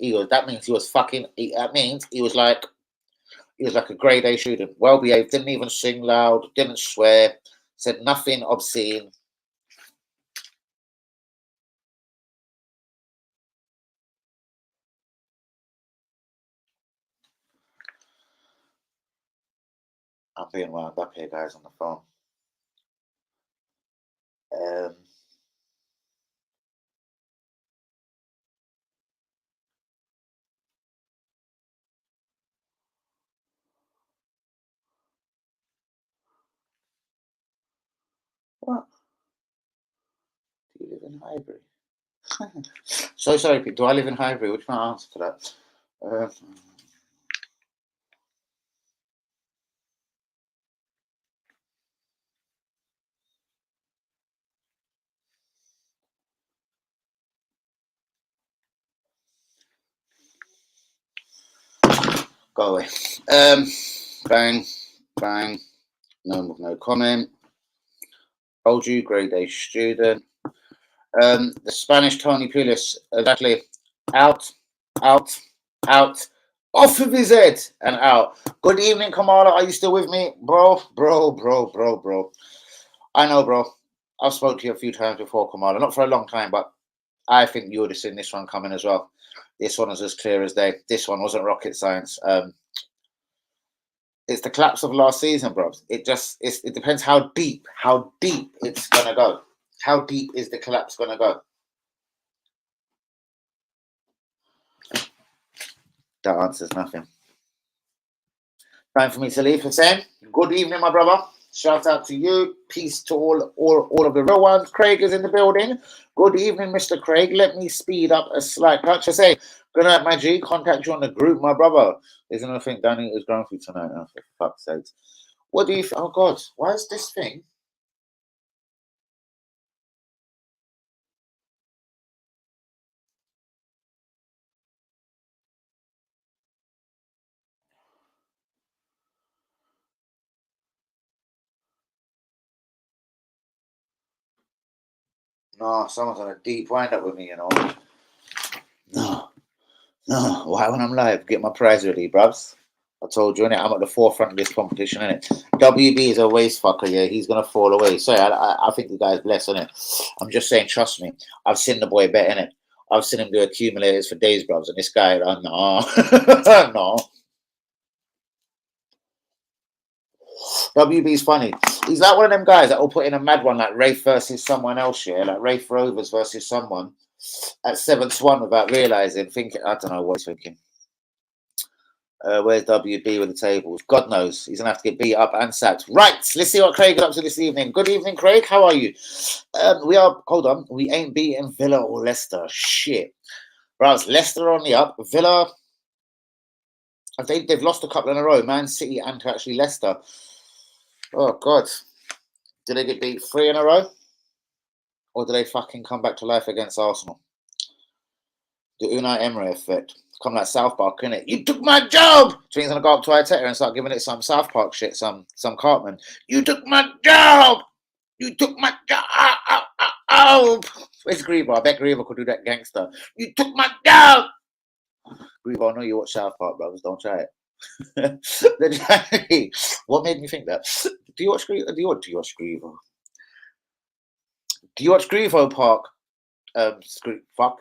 S1: he was like a grade A student. Well behaved, didn't even sing loud, didn't swear, said nothing obscene. I'm being wound up here, guys, on the phone. What? Do you live in Highbury? So sorry, Pete. Do I live in Highbury? Which can I answer to that? Go away. Bang, bang. No comment. Told you, grade A student. The Spanish Tony Pulis, exactly. Out, out, out. Off of his head and out. Good evening, Kamala. Are you still with me? Bro. I know, bro. I've spoke to you a few times before, Kamala. Not for a long time, but I think you would have seen this one coming as well. This one was as clear as day. This one wasn't rocket science. It's the collapse of last season, bro. It depends how deep it's gonna go. How deep is the collapse gonna go? That answers nothing. Time for me to leave. Hussein, good evening, my brother. Shout out to you. Peace to all of the real ones. Craig is in the building. Good evening, Mr. Craig. Let me speed up a slight touch. I say, good night, my G. Contact you on the group, my brother. There's another thing Danny is going through tonight. Oh, for fuck's sake. What do you... Oh, God. Why is this thing... No, someone's on a deep wind up with me, you know. No. Why when I'm live? Get my prize ready, bruvs. I told you, innit? I'm at the forefront of this competition, innit? WB is a waste fucker, yeah. He's gonna fall away. Sorry, I think the guy's blessed, innit? I'm just saying, trust me. I've seen the boy bet, innit? I've seen him do accumulators for days, bruvs, and this guy, no. No. WB's funny. He's like one of them guys that will put in a mad one like Rafe versus someone else, yeah, like Rafe Rovers versus someone at 7-1 without realizing, thinking, I don't know what he's thinking. Where's WB with the tables? God knows. He's going to have to get beat up and sacked. Right, let's see what Craig is up to this evening. Good evening, Craig. How are you? Hold on. We ain't beating Villa or Leicester. Shit. Right, Leicester on the up. Villa, they've lost a couple in a row. Man City and to actually Leicester. Oh, God. Did they get beat 3 in a row? Or do they fucking come back to life against Arsenal? The Unai Emery effect. Come like South Park, innit? You took my job! So he's gonna go up to Arteta and start giving it some South Park shit, some Cartman. You took my job! You took my job! Where's Griever? I bet Griever could do that gangster. You took my job! Griever, I know you watch South Park, brothers. Don't try it. What made me think that? Do you watch Griever? Do you watch Griever? Do you watch Grievo Park? Fuck.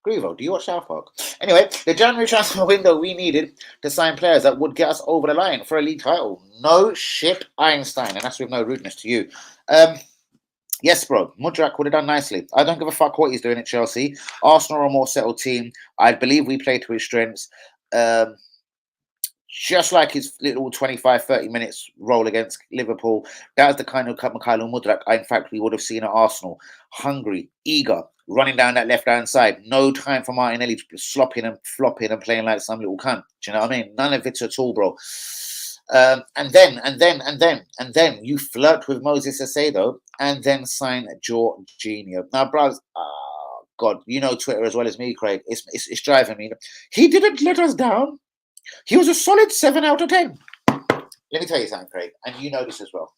S1: Grievo, do you watch South Park? Anyway, the January transfer window we needed to sign players that would get us over the line for a league title. No shit, Einstein, and that's with no rudeness to you. Yes, bro, Mudrak would have done nicely. I don't give a fuck what he's doing at Chelsea. Arsenal are a more settled team. I believe we play to his strengths. Just like his little 25, 30 minutes role against Liverpool, that was the kind of Mikhailo Mudrak in fact we would have seen at Arsenal. Hungry, eager, running down that left-hand side. No time for Martinelli to be slopping and flopping and playing like some little cunt. Do you know what I mean? None of it at all, bro. And then you flirt with Moses Acedo and then sign Jorginho. Now, bro, God, you know Twitter as well as me, Craig. It's driving me. He didn't let us down. He was a solid 7 out of 10. Let me tell you something, Craig, and you know this as well.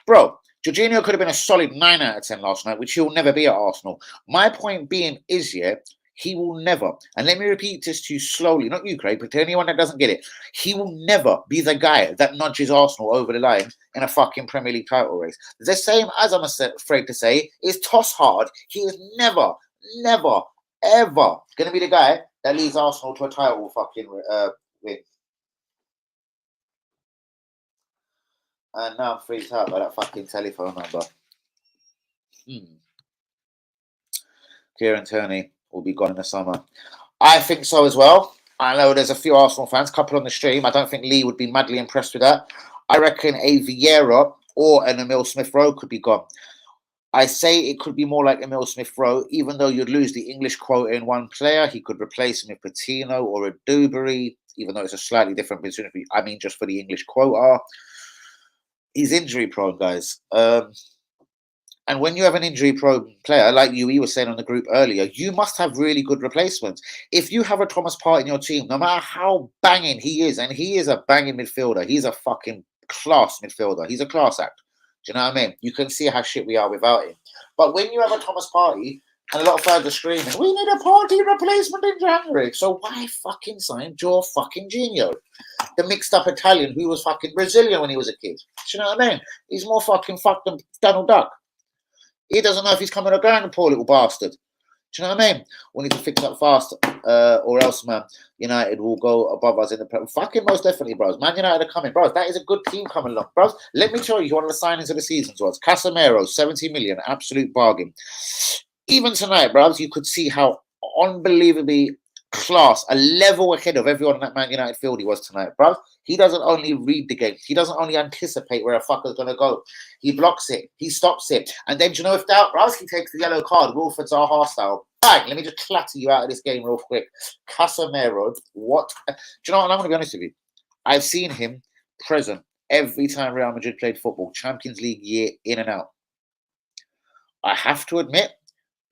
S1: Bro, Jorginho could have been a solid 9 out of 10 last night, which he'll never be at Arsenal. My point being is, yeah, he will never, and let me repeat this to you slowly, not you, Craig, but to anyone that doesn't get it, he will never be the guy that nudges Arsenal over the line in a fucking Premier League title race. The same as I'm afraid to say is Toss Hard. He is never, ever going to be the guy that leads Arsenal to a title fucking win. And now I'm freaked out by that fucking telephone number. Kieran Tierney will be gone in the summer. I think so as well. I know there's a few Arsenal fans, couple on the stream. I don't think Lee would be madly impressed with that. I reckon a Vieira or an Emil Smith-Rowe could be gone. I say it could be more like Emil Smith-Rowe, even though you'd lose the English quota in one player. He could replace him with Patino or a Dewberry, even though it's a slightly different position. I mean, just for the English quota. He's injury prone, guys. And when you have an injury-prone player, like we were saying on the group earlier, you must have really good replacements. If you have a Thomas Partey in your team, no matter how banging he is, and he is a banging midfielder, he's a fucking class midfielder. He's a class act. Do you know what I mean? You can see how shit we are without him. But when you have a Thomas Partey, and a lot of fans are screaming, we need a Partey replacement in January. So why fucking sign Joe fucking Genio? The mixed up Italian who was fucking Brazilian when he was a kid. Do you know what I mean? He's more fucking fucked than Donald Duck. He doesn't know if he's coming or going, the poor little bastard. Do you know what I mean? We need to fix up fast, or else, man, United will go above us in the fucking most definitely, bros. Man United are coming, bros. That is a good team coming along, bros. Let me tell you, one of the signings of the season was Casemiro, 70 million, absolute bargain. Even tonight, bros, you could see how unbelievably class, a level ahead of everyone in that Man United field he was tonight, bro. He doesn't only read the game. He doesn't only anticipate where a fucker's going to go. He blocks it. He stops it. And then, do you know, if doubt, bro, he takes the yellow card, Wilfred Zaha style. Bang! Let me just clatter you out of this game real quick. Casemiro, what? Do you know what? I'm going to be honest with you. I've seen him present every time Real Madrid played football, Champions League year, in and out. I have to admit,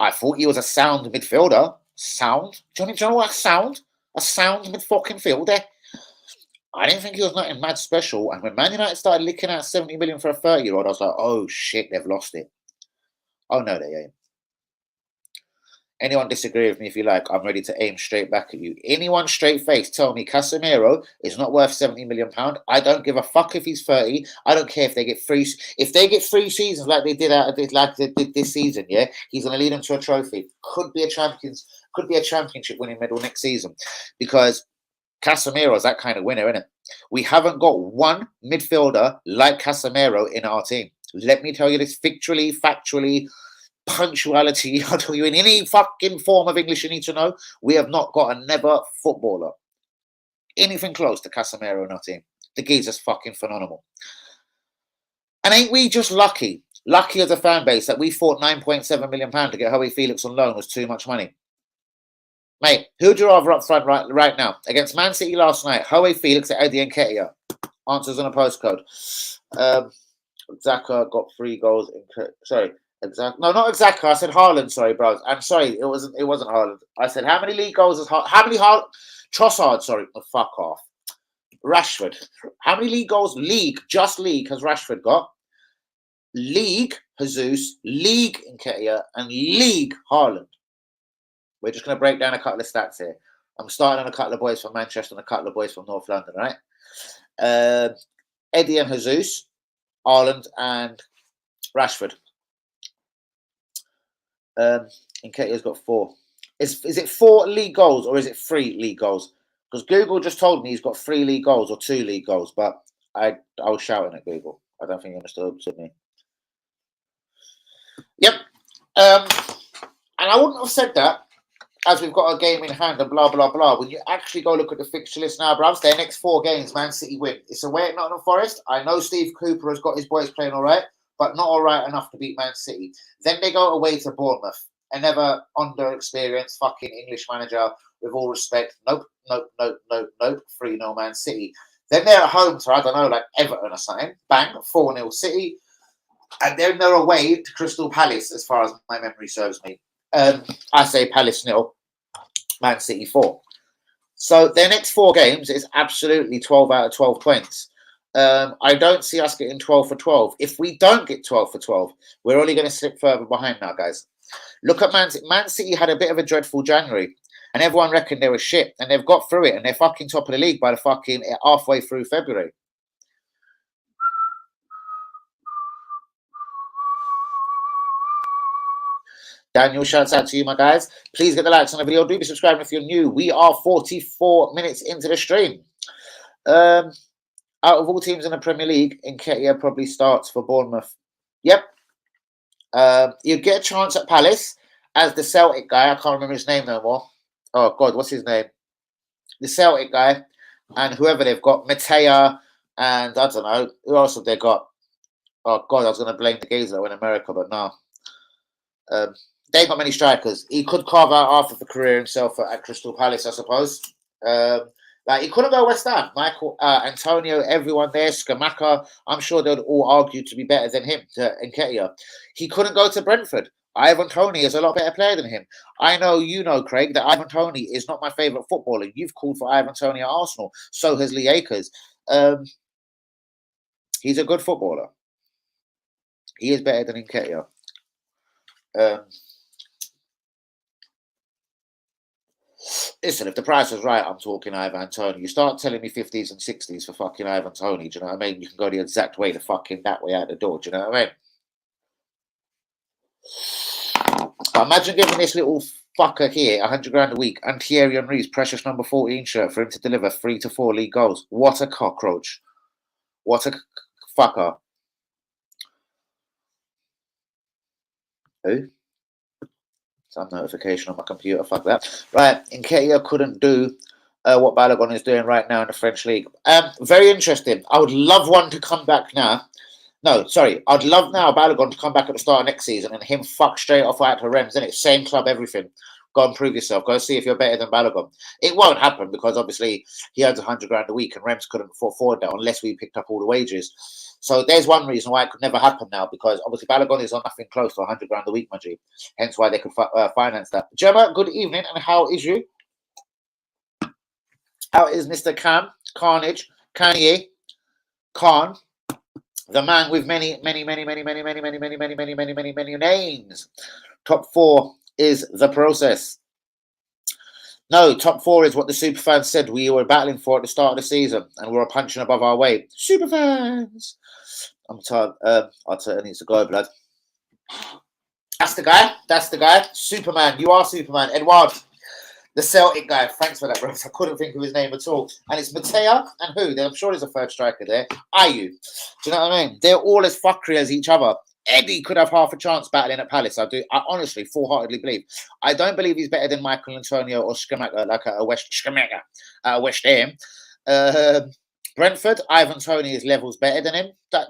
S1: I thought he was a sound midfielder. Sound? Do you know what sound? A sound mid-fucking fielder. I didn't think he was nothing mad special. And when Man United started licking out 70 million for a 30-year-old, I was like, oh shit, they've lost it. Oh no, they ain't. Anyone disagree with me if you like, I'm ready to aim straight back at you. Anyone straight face tell me Casemiro is not worth 70 million pounds. I don't give a fuck if he's 30. I don't care if they get free. If they get 3 seasons like they did out of this, like they did this season, yeah, he's going to lead them to a trophy. Could be a championship winning medal next season, because Casemiro is that kind of winner, isn't it? We haven't got one midfielder like Casemiro in our team. Let me tell you this factually, punctuality, I'll tell you, in any fucking form of English you need to know, we have not got another footballer anything close to Casemiro in our team. The geezer's fucking phenomenal. And ain't we just lucky as a fan base that we thought £9.7 million to get João Felix on loan was too much money? Mate, who'd you rather up front right now? Against Man City last night, João Felix or Eddie Nketia? Answers on a postcode. Xhaka got 3 goals. No, not Xhaka. I said Haaland. Sorry, bros. I'm sorry. It wasn't Haaland. I said how many league goals has Trossard? Sorry, fuck off. Rashford. How many league goals? Just league has Rashford got? League Jesus, League Nketia, and League Haaland. We're just going to break down a couple of stats here. I'm starting on a couple of boys from Manchester and a couple of boys from North London, right? Eddie and Jesus, Haaland and Rashford. Nketiah's got 4. Is it 4 league goals or is it 3 league goals? Because Google just told me he's got 3 league goals or 2 league goals, but I was shouting at Google. I don't think you understood me. Yep. And I wouldn't have said that as we've got a game in hand and blah, blah, blah. When you actually go look at the fixture list now, bruv, their next 4 games, Man City win. It's away at Nottingham Forest. I know Steve Cooper has got his boys playing all right, but not all right enough to beat Man City. Then they go away to Bournemouth. Another under-experienced fucking English manager, with all respect. Nope. 3-0 Man City. Then they're at home to, I don't know, like Everton or something. Bang, 4-0 City. And then they're away to Crystal Palace, as far as my memory serves me. I say Palace 0, Man City 4. So their next 4 games is absolutely 12 out of 12 points. I don't see us getting 12 for 12. If we don't get 12 for 12, we're only going to slip further behind now, guys. Look at Man City. Man City had a bit of a dreadful January, and everyone reckoned they were shit, and they've got through it, and they're fucking top of the league by the fucking halfway through February. Daniel, shouts out to you, my guys. Please get the likes on the video. Do be subscribing if you're new. We are 44 minutes into the stream. Out of all teams in the Premier League, Nketia probably starts for Bournemouth. Yep. You get a chance at Palace as the Celtic guy. I can't remember his name no more. Oh, God, what's his name? The Celtic guy and whoever they've got, Nketia, and I don't know. Who else have they got? Oh, God, I was going to blame the geezer in America, but no. They ain't got many strikers. He could carve out half of the career himself at Crystal Palace, I suppose. Like, he couldn't go West Ham. Michael, Antonio, everyone there, Skamaka, I'm sure they'd all argue to be better than him, Nketia. He couldn't go to Brentford. Ivan Toney is a lot better player than him. I know you know, Craig, that Ivan Toney is not my favourite footballer. You've called for Ivan Toney at Arsenal. So has Lee Akers. He's a good footballer. He is better than Nketia. Listen, if the price is right, I'm talking Ivan Toney. You start telling me 50s and 60s for fucking Ivan Toney, do you know what I mean? You can go the exact way to fucking that way out the door, do you know what I mean? Imagine giving this little fucker here 100 grand a week and Thierry Henry's precious number 14 shirt for him to deliver 3 to 4 league goals. What a cockroach. What a fucker. Who? Some notification on my computer, fuck that. Right, Nketia couldn't do what Balogun is doing right now in the French league. Very interesting. I would love one to come back now. No, sorry. I'd love now Balogun to come back at the start of next season and him fuck straight off out to Rems, innit? Same club, everything. Go and prove yourself. Go see if you're better than Balogun. It won't happen because obviously he earns 100 grand a week and Rems couldn't afford that unless we picked up all the wages. So there's one reason why it could never happen now, because obviously Balogun is on nothing close to 100 grand a week, my G. Hence why they could finance that. Gemma, good evening, and how is you? How is Mr. Cam, Carnage, Kanye, Khan, the man with many names? Top 4 is the process. No, top 4 is what the superfans said we were battling for at the start of the season, and we were punching above our weight. Superfans! I'm tired. Arteta needs to go, blood. That's the guy. That's the guy. Superman. You are Superman. Edward, the Celtic guy. Thanks for that, bro. I couldn't think of his name at all. And it's Nketia and who? I'm sure there's a third striker there. Ayew. Do you know what I mean? They're all as fuckery as each other. Eddie could have half a chance battling at Palace. I honestly, full-heartedly believe. I don't believe he's better than Michael Antonio or Skamaka, like a West Ham. Brentford, Ivan Toney is levels better than him. Do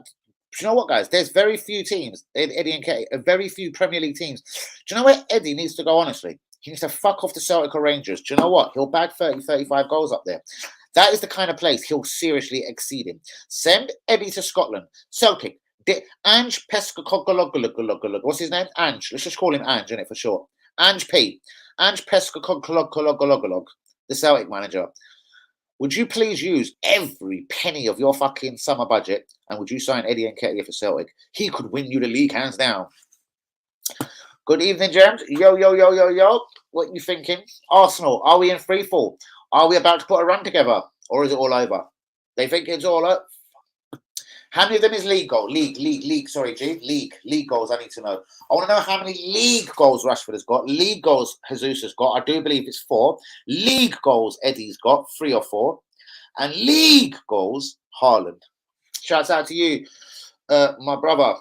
S1: you know what, guys? There's very few teams, Eddie and Katie, very few Premier League teams. Do you know where Eddie needs to go, honestly? He needs to fuck off the Celtic or Rangers. Do you know what? He'll bag 30, 35 goals up there. That is the kind of place he'll seriously exceed in. Send Eddie to Scotland. Celtic. Ange Pescacogologolog. What's his name? Ange. Let's just call him Ange, innit, for short. Ange P. Ange Pescacogolog, the Celtic manager. Would you please use every penny of your fucking summer budget and would you sign Eddie Nketia for Celtic? He could win you the league hands down. Good evening, James. Yo. What are you thinking? Arsenal, are we in free fall? Are we about to put a run together? Or is it all over? They think it's all up. How many of them is league goal? League. Sorry, G. League goals, I need to know. I want to know how many league goals Rashford has got. League goals Jesus has got. I do believe it's 4. League goals Eddie's got, 3 or 4. And league goals, Haaland. Shouts out to you, my brother.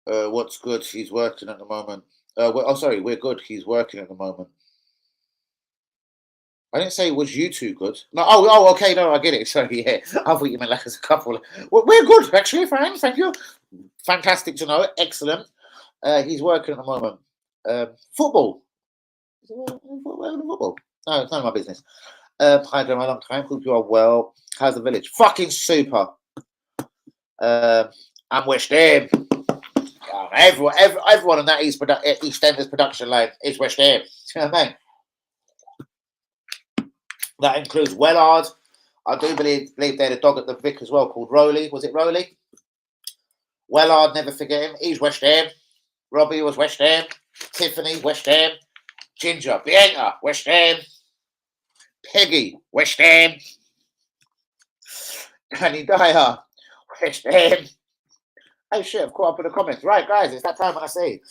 S1: What's good? He's working at the moment. We're good. He's working at the moment. I didn't say was you two good. No, okay, no, I get it. Sorry, yeah. I thought you meant like as a couple. Well, we're good, actually, fine, thank you. Fantastic to know. Excellent. He's working at the moment. Football. Football. No, it's none of my business. Hi, doing my long time. Hope you are well. How's the village? Fucking super. I'm West Ham. Everyone on that EastEnders production line is West Ham. You know what I mean? That includes Wellard. I do believe they had a dog at the Vic as well called Rowley. Was it Rowley? Wellard, never forget him. He's West Ham. Robbie was West Ham. Tiffany, West Ham. Ginger, Bianca, West Ham. Peggy, West Ham. Danny Dyer, West Ham. Oh shit, I've caught up in the comments. Right, guys, it's that time when I say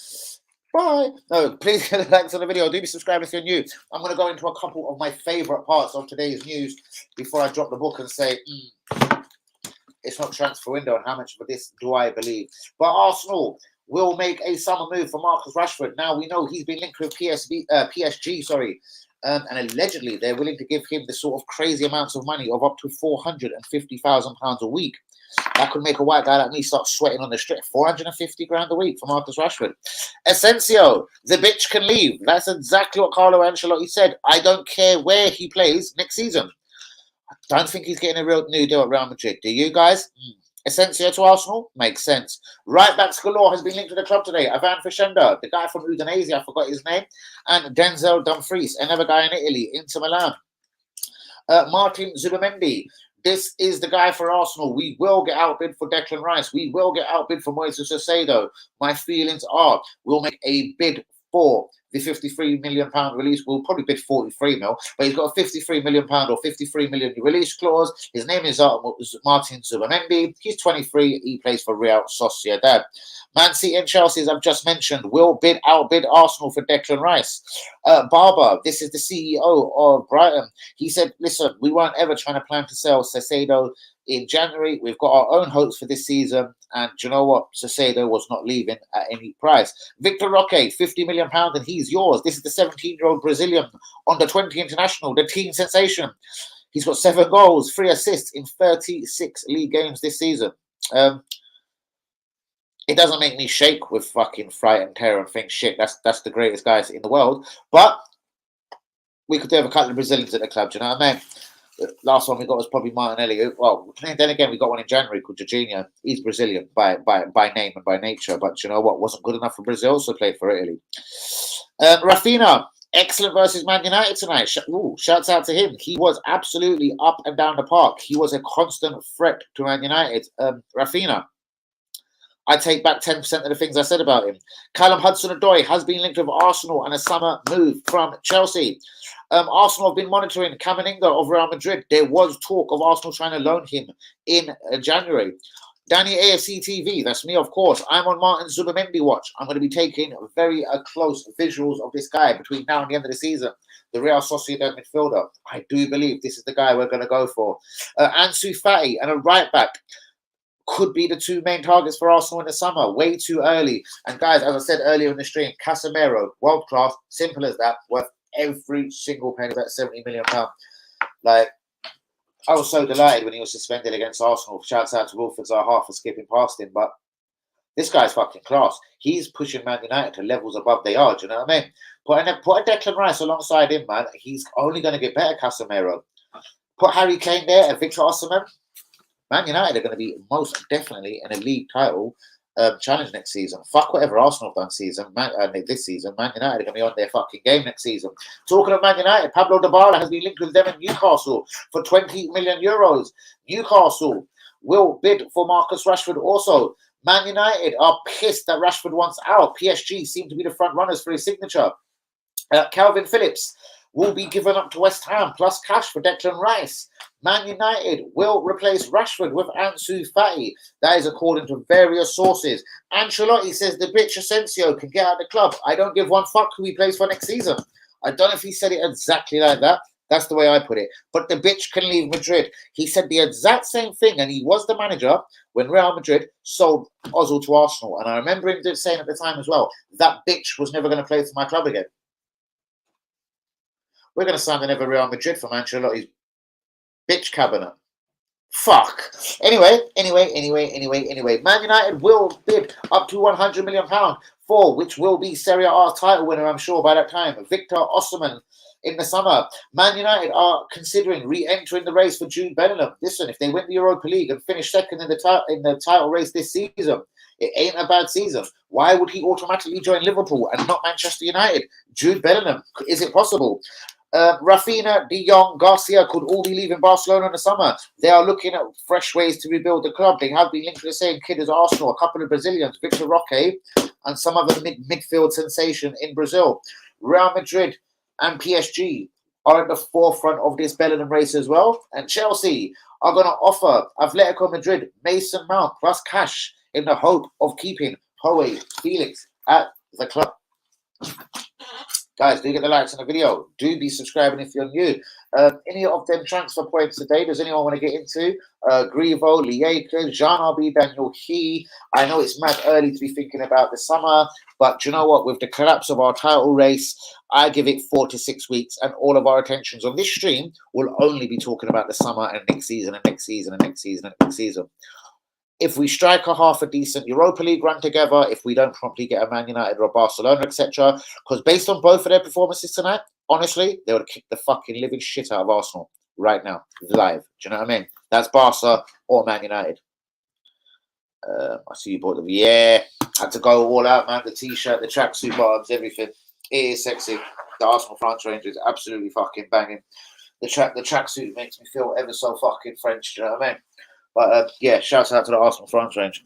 S1: bye. No, please hit the likes on the video. Do be subscribed if you're new. I'm going to go into a couple of my favourite parts of today's news before I drop the book and say it's not transfer window and how much of this do I believe. But Arsenal will make a summer move for Marcus Rashford. Now we know he's been linked with PSG, and allegedly they're willing to give him the sort of crazy amounts of money of up to £450,000 a week. That could make a white guy like me start sweating on the strip. 450 grand a week for Marcus Rashford. Asensio, the bitch can leave. That's exactly what Carlo Ancelotti said. I don't care where he plays next season. I don't think he's getting a real new deal at Real Madrid. Do you guys? Asensio to Arsenal? Makes sense. Right back galore has been linked to the club today. Ivan Fashenda, the guy from Udinese, I forgot his name, and Denzel Dumfries, another guy in Italy, Inter Milan. Martin Zubamendi, this is the guy for Arsenal. We will get outbid for Declan Rice. We will get outbid for Moises Caicedo. My feelings are we'll make a bid for the £53 million release. We'll probably bid 43 mil, but he's got a £53 million or 53 million release clause. His name is Martin Zubamendi. He's 23. He plays for Real Sociedad. Man City and Chelsea, as I've just mentioned, will outbid Arsenal for Declan Rice. Barber, this is the CEO of Brighton. He said, listen, we weren't ever trying to plan to sell Caicedo in January. We've got our own hopes for this season. And do you know what? Caicedo was not leaving at any price. Victor Roque, £50 million, and he's yours. This is the 17-year-old Brazilian under 20 international, the team sensation. He's got 7 goals, 3 assists in 36 league games this season. It doesn't make me shake with fucking fright and terror and think, shit, that's the greatest guys in the world. But we could have a couple of Brazilians at the club, do you know what I mean? The last one we got was probably Martinelli. Well, then again, we got one in January called Jorginho. He's Brazilian by name and by nature, but you know what? Wasn't good enough for Brazil, so played for Italy. Rafinha, excellent versus Man United tonight. Shouts out to him. He was absolutely up and down the park. He was a constant threat to Man United. Rafinha, I take back 10% of the things I said about him. Callum Hudson-Odoi has been linked with Arsenal and a summer move from Chelsea. Arsenal have been monitoring Camavinga of Real Madrid. There was talk of Arsenal trying to loan him in January. Danny AFC TV, that's me, of course. I'm on Martin Zubamendi watch. I'm going to be taking very close visuals of this guy between now and the end of the season. The Real Sociedad midfielder. I do believe this is the guy we're going to go for. Ansu Fati and a right back could be the 2 main targets for Arsenal in the summer. Way too early. And guys, as I said earlier in the stream, Casemiro, world class, simple as that, worth every single penny of that £70 million. Like, I was so delighted when he was suspended against Arsenal. Shouts out to Wilfred Zaha for skipping past him. But this guy's fucking class. He's pushing Man United to levels above they are. Do you know what I mean? Put a Declan Rice alongside him, man. He's only going to get better, Casemiro. Put Harry Kane there and Victor Osimhen. Man United are going to be most definitely in a league title challenge next season. Fuck whatever Arsenal have done this season. Man United are going to be on their fucking game next season. Talking of Man United, Pablo Dybala has been linked with them in Newcastle for €20 million. Newcastle will bid for Marcus Rashford also. Man United are pissed that Rashford wants out. PSG seem to be the front runners for his signature. Calvin Phillips will be given up to West Ham plus cash for Declan Rice. Man United will replace Rashford with Ansu Fati. That is according to various sources. Ancelotti says the bitch Asensio can get out of the club. I don't give one fuck who he plays for next season. I don't know if he said it exactly like that. That's the way I put it. But the bitch can leave Madrid. He said the exact same thing, and he was the manager when Real Madrid sold Ozil to Arsenal. And I remember him saying at the time as well, that bitch was never going to play for my club again. We're going to sign another Real Madrid from Ancelotti's bitch cabinet. Fuck. Anyway. Man United will bid up to £100 million for, which will be Serie A title winner, I'm sure, by that time, Victor Osimhen in the summer. Man United are considering re-entering the race for Jude Bellingham. Listen, if they win the Europa League and finish second in the title race this season, it ain't a bad season. Why would he automatically join Liverpool and not Manchester United? Jude Bellingham, is it possible? Rafinha, De Jong, Garcia could all be leaving Barcelona in the summer. They are looking at fresh ways to rebuild the club. They have been linked to the same kid as Arsenal, a couple of Brazilians, Victor Roque, and some other midfield sensation in Brazil. Real Madrid and PSG are at the forefront of this Bellingham race as well. And Chelsea are going to offer Atletico Madrid Mason Mount plus cash in the hope of keeping João Felix at the club. Guys, do get the likes on the video. Do be subscribing if you're new. Any of them transfer points today, does anyone want to get into? Grivo, Lieka, Jean-Arby, Daniel He. I know it's mad early to be thinking about the summer, but you know what? With the collapse of our title race, I give it 4 to 6 weeks, and all of our attentions on this stream will only be talking about the summer and next season and next season and next season and next season. If we strike a half a decent Europa League run together, if we don't promptly get a Man United or a Barcelona, etc., because based on both of their performances tonight, honestly, they would have kicked the fucking living shit out of Arsenal right now, live. Do you know what I mean? That's Barca or Man United. I see you bought them. Yeah, had to go all out, man. The t-shirt, the tracksuit bottoms, everything. It is sexy. The Arsenal France range is absolutely fucking banging. The tracksuit makes me feel ever so fucking French. Do you know what I mean? But yeah, shout out to the Arsenal France range.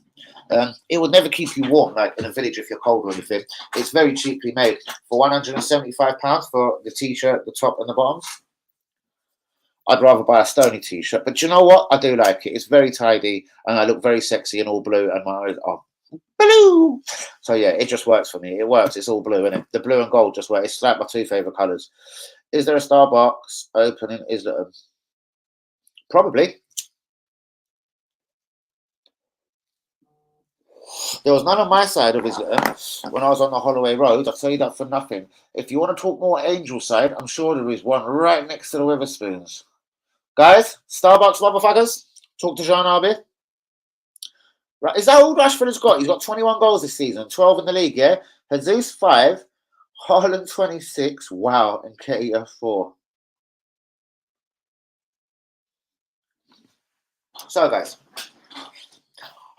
S1: It will never keep you warm like in a village if you're cold or anything. It's very cheaply made for £175 for the t-shirt, the top and the bottoms. I'd rather buy a Stony t-shirt, but you know what? I do like it. It's very tidy, and I look very sexy in all blue, and my eyes are blue. So yeah, it just works for me. It works. It's all blue, isn't it? The blue and gold just works. It's like my two favorite colors. Is there a Starbucks opening? Is there? Probably. There was none on my side of Islington when I was on the Holloway Road. I'll tell you that for nothing. If you want to talk more Angel side, I'm sure there is one right next to the Weatherspoons. Guys, Starbucks motherfuckers, talk to Jean Arby. Right, is that all Rashford has got? He's got 21 goals this season, 12 in the league, yeah? Jesus 5, Haaland 26, wow, and Nketia 4. So, guys,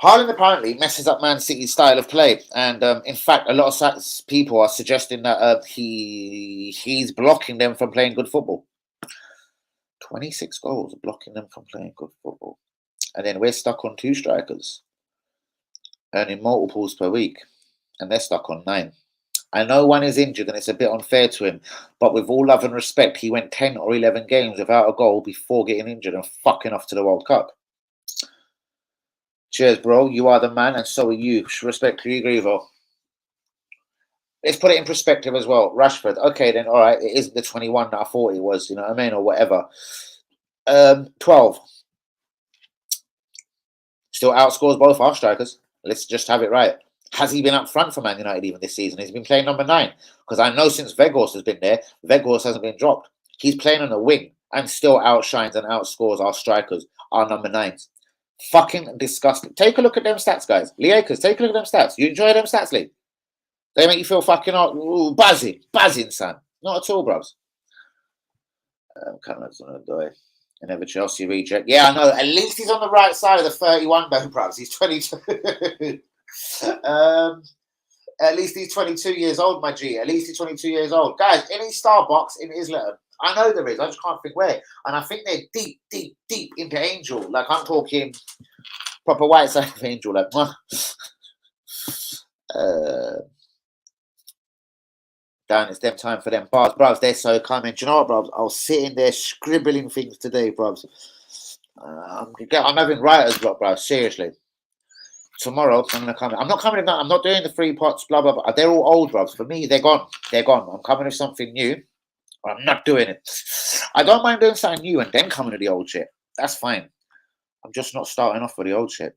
S1: Haaland apparently messes up Man City's style of play, and in fact, a lot of people are suggesting that he's blocking them from playing good football. 26 goals, blocking them from playing good football. And then we're stuck on 2 strikers, earning multiples per week, and they're stuck on 9. I know one is injured and it's a bit unfair to him, but with all love and respect, he went 10 or 11 games without a goal before getting injured and fucking off to the World Cup. Cheers, bro. You are the man, and so are you. Respectfully agree, though. Let's put it in perspective as well. Rashford, okay, then, all right, it isn't the 21 that I thought it was, you know what I mean, or whatever. 12. Still outscores both our strikers. Let's just have it right. Has he been up front for Man United even this season? He's been playing number 9. Because I know since Weghorst has been there, Weghorst hasn't been dropped. He's playing on the wing and still outshines and outscores our strikers, our number 9s. Fucking disgusting. Take a look at them stats, guys. Lee Akers, take a look at them stats. You enjoy them stats, Lee? They make you feel fucking buzzing, son. Not at all, bros. Cameron's gonna do it. Another Chelsea reject. Yeah, I know. At least he's on the right side of the 31, though, bros. He's 22. At least he's 22 years old, my G. At least he's 22 years old. Guys, any Starbucks in Islington? I know there is. I just can't think where. And I think they're deep into Angel. Like, I'm talking proper white side of Angel. Like, Dan, it's them time for them bars. Bros, they're so coming. Do you know what, bros? I was sitting there scribbling things today, bros. I'm having writer's block, bros. Seriously. Tomorrow, I'm going to come. I'm not coming. I'm not doing the 3 pots, blah, blah, blah. They're all old, bros. For me, they're gone. They're gone. I'm coming with something new. But I'm not doing it. I don't mind doing something new and then coming to the old shit. That's fine. I'm just not starting off with the old shit.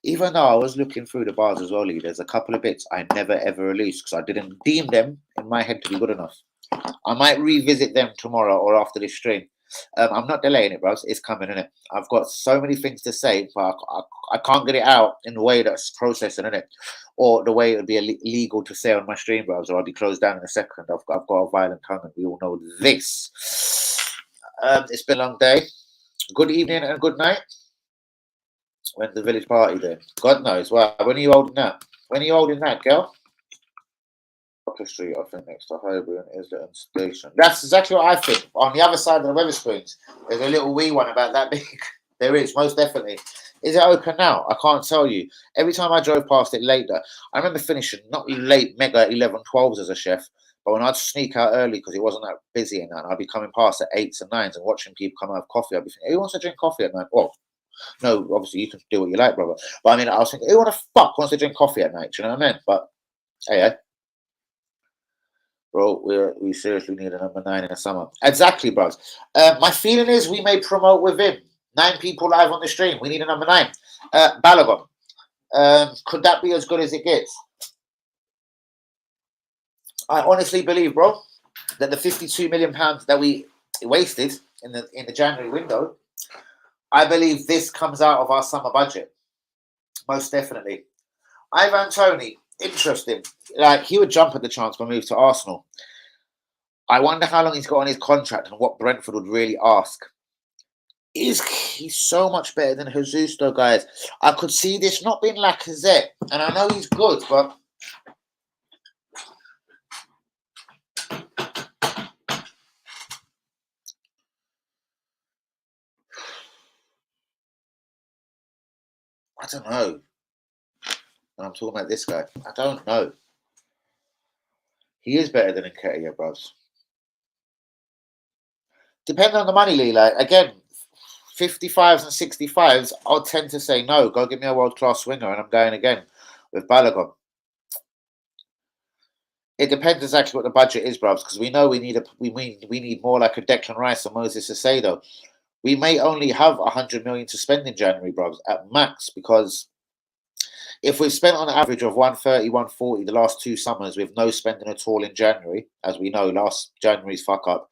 S1: Even though I was looking through the bars as well, there's a couple of bits I never ever released because I didn't deem them in my head to be good enough. I might revisit them tomorrow or after this stream. I'm not delaying it, bros. It's coming, innit? I've got so many things to say, but I can't get it out in the way that's processing, innit? Or the way it would be illegal to say on my stream, bros, or I'll be closed down in a second. I've got a violent tongue, and we all know this. It's been a long day. Good evening and good night. When's the village party then? God knows. Well, when are you holding that? When are you holding that, girl? Upper Street, I think, next to Highbury and Islington Station. That's exactly what I think. On the other side of the Weatherspoons, there's a little wee one about that big. There is, most definitely. Is it open now? I can't tell you. Every time I drove past it later, I remember finishing, not late, mega 11-12s as a chef, but when I'd sneak out early because it wasn't that busy and that, I'd be coming past at 8s and 9s and watching people come out of coffee. I'd be thinking, who wants to drink coffee at night? Well, no, obviously you can do what you like, brother. But I mean, I was thinking, who the fuck wants to drink coffee at night? Do you know what I mean? But hey, bro, we seriously need a number 9 in the summer. Exactly, bros. My feeling is we may promote with him. 9 people live on the stream. We need a number 9. Balogun. Could that be as good as it gets? I honestly believe, bro, that the £52 million that we wasted in the January window, I believe this comes out of our summer budget. Most definitely. Ivan Toney, interesting. Like, he would jump at the chance for a move to Arsenal. I wonder how long he's got on his contract and what Brentford would really ask. He's so much better than Jesus, though, guys. I could see this not being Lacazette, and I know he's good, but I don't know. And I'm talking about this guy. I don't know. He is better than Nketia, bros. Depending on the money, Lee. Like, again, 55s and 65s, I'll tend to say no. Go give me a world-class swinger, and I'm going again with Balogun. It depends exactly what the budget is, bros, because we know we need more like a Declan Rice or Moses Caicedo. We may only have 100 million to spend in January, bros, at max, because if we've spent on an average of 130, 140 the last 2 summers with no spending at all in January, as we know, last January's fuck up,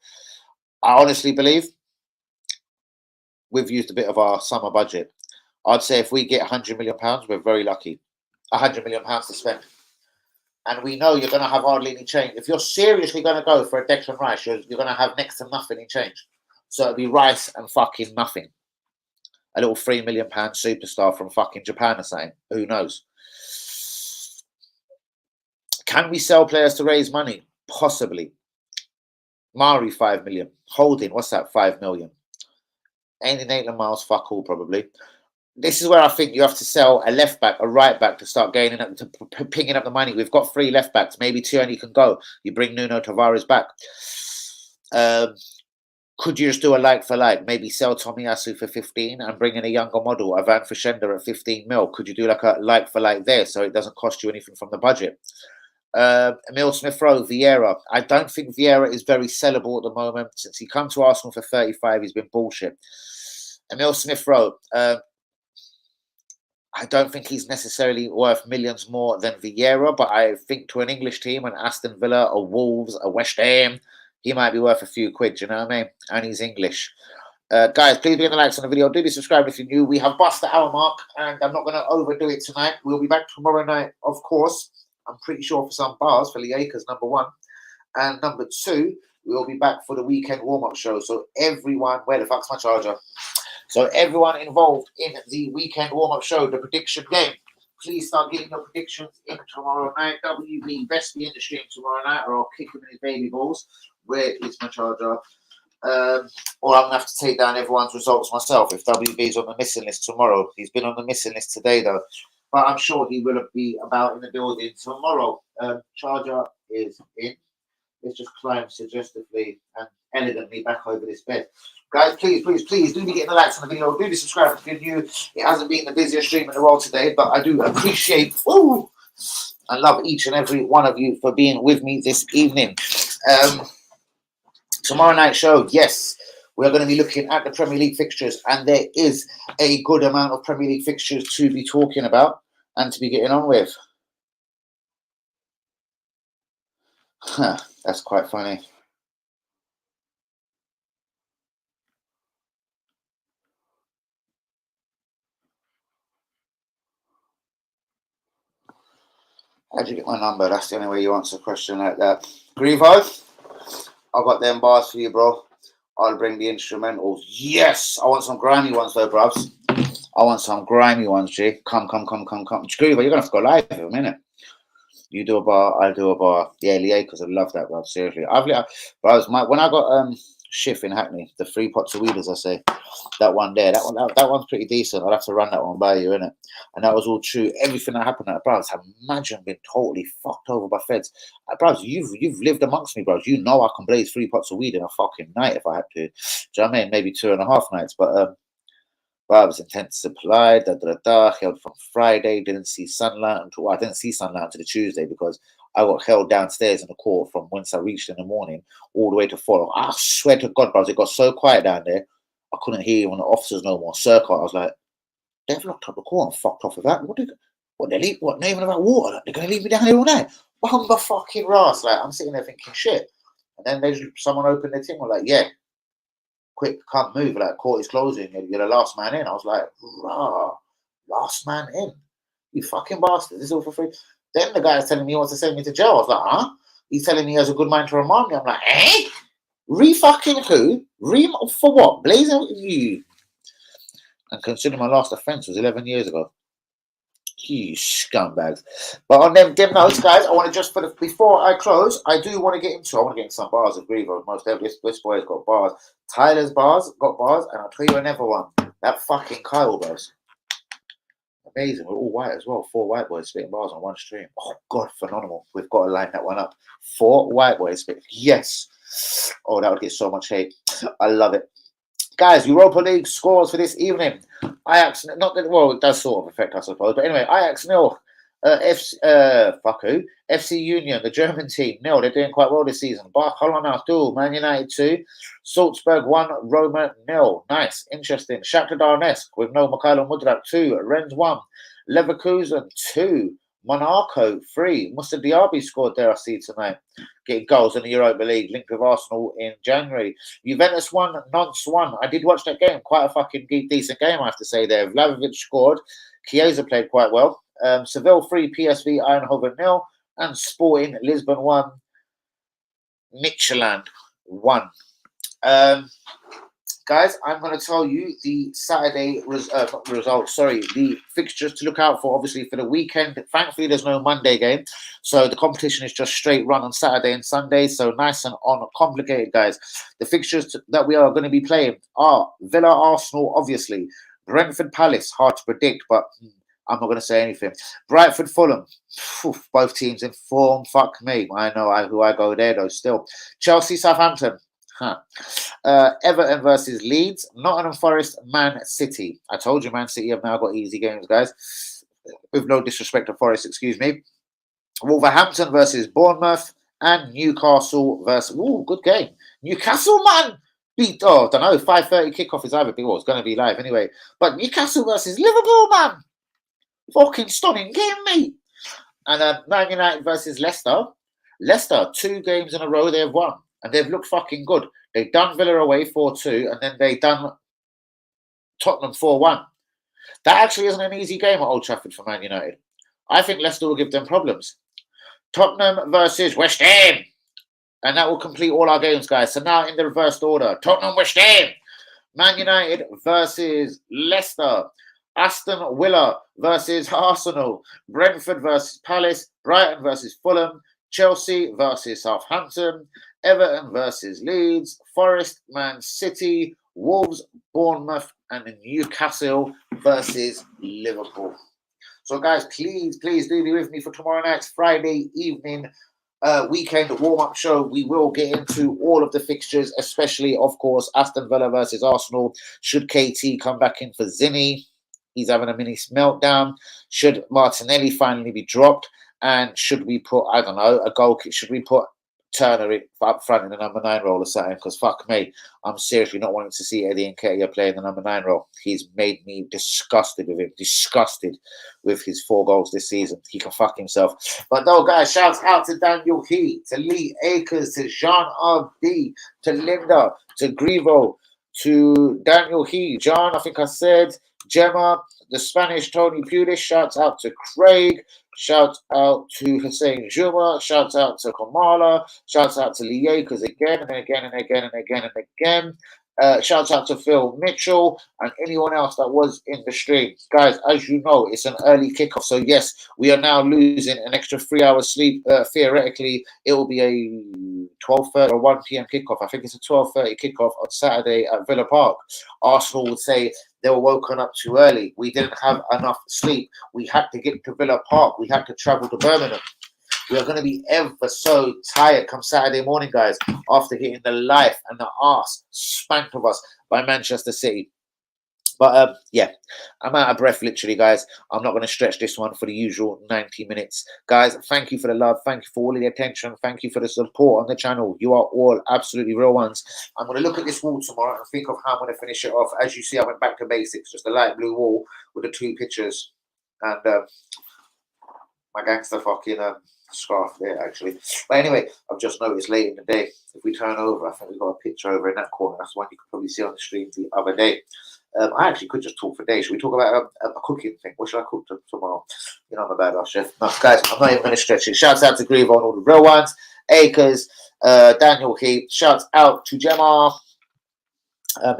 S1: I honestly believe we've used a bit of our summer budget. I'd say if we get £100 million, we're very lucky. £100 million to spend. And we know you're going to have hardly any change. If you're seriously going to go for a Declan Rice, you're going to have next to nothing in change. So it'll be Rice and fucking nothing. A little £3 million superstar from fucking Japan or something. Who knows? Can we sell players to raise money? Possibly. Mari, 5 million. Holding, what's that? 5 million. Ain't Maitland Miles, fuck all, probably. This is where I think you have to sell a left back, a right back to start gaining up, to pinging up the money. We've got 3 left backs, maybe 2 only can go. You bring Nuno Tavares back. Could you just do a like for like? Maybe sell Tomiyasu for 15 and bring in a younger model, a Van Verschender at 15 mil. Could you do like a like for like there so it doesn't cost you anything from the budget? Emil Smith-Rowe, Vieira. I don't think Vieira is very sellable at the moment. Since he come to Arsenal for 35, he's been bullshit. Emil Smith-Rowe. I don't think he's necessarily worth millions more than Vieira, but I think to an English team, an Aston Villa, a Wolves, a West Ham, he might be worth a few quid, you know what I mean? And he's English. Guys, please be in the likes on the video. Do be subscribed if you're new. We have passed the hour mark, and I'm not going to overdo it tonight. We'll be back tomorrow night, of course. I'm pretty sure for some bars, for Lieka's number 1. And number 2, we'll be back for the weekend warm-up show. So everyone, where the fuck's my charger? So everyone involved in the weekend warm-up show, the prediction game, please start getting your predictions in tomorrow night. WB best be in the stream tomorrow night, or I'll kick him in his baby balls. Where is my charger? Or I'm going to have to take down everyone's results myself if WB's on the missing list tomorrow. He's been on the missing list today, though. But I'm sure he will be about in the building tomorrow. Charger is in. Let's just climb suggestively and elegantly back over this bed. Guys, please do be getting the likes on the video. Do be subscribed if you're new. It hasn't been the busiest stream in the world today, but I do appreciate and love each and every one of you for being with me this evening. Tomorrow night show, yes, we're going to be looking at the Premier League fixtures, and there is a good amount of Premier League fixtures to be talking about and to be getting on with. That's quite funny. How'd you get my number? That's the only way you answer a question like that. Grievo, I've got them bars for you, bro. I'll bring the instrumentals. Yes! I want some grimy ones, though, bruvs. I want some grimy ones, G. Come. Grievo, you're going to have to go live in a minute. You do a bar, I do a bar. Yeah, Lieka's, I love that, bro. Seriously. When I got Schiff in Hackney, the 3 pots of weed, as I say, that one there, that one's pretty decent. I'll have to run that one by you, innit? And that was all true. Everything that happened at bros, imagine being totally fucked over by feds. Bros, you've lived amongst me, bros. You know I can blaze 3 pots of weed in a fucking night if I had to. Do you know what I mean? Maybe 2.5 nights, but was intense supply, held from Friday, didn't see sunlight until I didn't see sunlight until the Tuesday because I got held downstairs in the court from once I reached in the morning all the way to 4. I swear to God, bros, it got so quiet down there, I couldn't hear when the officers no more circle. I was like, they've locked up the court and fucked off with that. Not even about water? They're gonna leave me down here all night? Bum the fucking Ross. Like, I'm sitting there thinking shit. And then someone opened their thing, we're like, yeah. Quick, can't move. Like, court is closing. You're the last man in. I was like, rah, last man in. You fucking bastard. This is all for free. Then the guy's telling me he wants to send me to jail. I was like, huh? He's telling me he has a good mind to remind me. I'm like, eh? Re-fucking who? For what? Blazing you. And considering my last offence was 11 years ago. You scumbags. But on them notes, guys, I want to just before I close, I want to get into some bars of Grievo. Most of this boy's got bars. Tyler's bars got bars, and I'll tell you another one. That fucking Kyle bars. Amazing. We're all white as well. 4 white boys spitting bars on one stream. Oh god, phenomenal. We've got to line that one up. 4 white boys spitting. Yes. Oh, that would get so much hate. I love it. Guys, Europa League scores for this evening. Ajax, not that, well, it does sort of affect, I suppose. But anyway, Ajax 0. FC Union, the German team, 0. They're doing quite well this season. Barcelona 2, Man United 2. Salzburg 1, Roma 0. Nice, interesting. Shakhtar Donetsk with no Mikhailo Mudryk 2. Rennes 1. Leverkusen 2. Monaco 3. Musa Diaby scored there, I see tonight. Getting goals in the Europa League, linked with Arsenal in January. Juventus 1, Nantes 1. I did watch that game. Quite a fucking decent game, I have to say there. Vlahovic scored. Chiesa played quite well. Seville 3, PSV Eindhoven 0. And Sporting Lisbon 1, Midtjylland 1. Guys, I'm going to tell you the Saturday results. The fixtures to look out for, obviously, for the weekend. Thankfully, there's no Monday game. So the competition is just straight run on Saturday and Sunday. So nice and uncomplicated, guys. The fixtures that we are going to be playing are Villa Arsenal, obviously. Brentford Palace, hard to predict, but I'm not going to say anything. Brightford Fulham, both teams in form. Fuck me. I know who I go there, though, still. Chelsea Southampton. Everton versus Leeds. Nottingham Forest, Man City. I told you Man City have now got easy games, guys. With no disrespect to Forest, excuse me. Wolverhampton versus Bournemouth. And Newcastle versus... Ooh, good game. Newcastle, man! I don't know, 5:30 kickoff is either big or it's going to be live anyway. But Newcastle versus Liverpool, man! Fucking stunning game, mate! And Man United versus Leicester. Leicester, 2 games in a row they've won. And they've looked fucking good. They've done Villa away 4-2, and then they done Tottenham 4-1. That actually isn't an easy game at Old Trafford for Man United. I think Leicester will give them problems. Tottenham versus West Ham. And that will complete all our games, guys. So now in the reversed order. Tottenham, West Ham. Man United versus Leicester. Aston Villa versus Arsenal. Brentford versus Palace. Brighton versus Fulham. Chelsea versus Southampton. Everton versus Leeds, Forest, Man City, Wolves, Bournemouth, and Newcastle versus Liverpool. So, guys, please do be with me for tomorrow night's Friday evening weekend warm-up show. We will get into all of the fixtures, especially, of course, Aston Villa versus Arsenal. Should KT come back in for Zinni? He's having a mini meltdown. Should Martinelli finally be dropped? And should we put, I don't know, a goal kick? Should we put Turner up front in the number 9 role or something? Because fuck me, I'm seriously not wanting to see Eddie Nketia play in the number 9 role. He's made me disgusted with him. Disgusted with his 4 goals this season. He can fuck himself. But no, guys, shouts out to Daniel He, to Lee Akers, to Jean R.D., to Linda, to Grievo, to Daniel He, John, I think I said, Gemma, the Spanish Tony Pulis. Shouts out to Craig. Shout out to Hussein Juma. Shout out to Kamala. Shouts out to Lee Akers again and again and again and again and again. Shouts out to Phil Mitchell and anyone else that was in the stream. Guys, as you know, it's an early kickoff. So, yes, we are now losing an extra 3 hours sleep. Theoretically, it will be a 12:30 or 1 p.m. kickoff. I think it's a 12:30 kickoff on Saturday at Villa Park. Arsenal would say they were woken up too early. We didn't have enough sleep. We had to get to Villa Park. We had to travel to Birmingham. We are going to be ever so tired come Saturday morning, guys, after getting the life and the arse spanked of us by Manchester City. But, yeah, I'm out of breath, literally, guys. I'm not going to stretch this one for the usual 90 minutes. Guys, thank you for the love. Thank you for all of the attention. Thank you for the support on the channel. You are all absolutely real ones. I'm going to look at this wall tomorrow and think of how I'm going to finish it off. As you see, I went back to basics. Just a light blue wall with the 2 pictures. And my gangster fucking scarf there, actually. But anyway, I've just noticed late in the day, if we turn over, I think we've got a picture over in that corner. That's one you could probably see on the stream the other day. I actually could just talk for days. Should we talk about a cooking thing? What should I cook tomorrow? You know, I'm a badass chef. No, guys, I'm not even going to stretch it. Shouts out to Grievo and all the real ones. Acres, Daniel Heath. Shouts out to Gemma.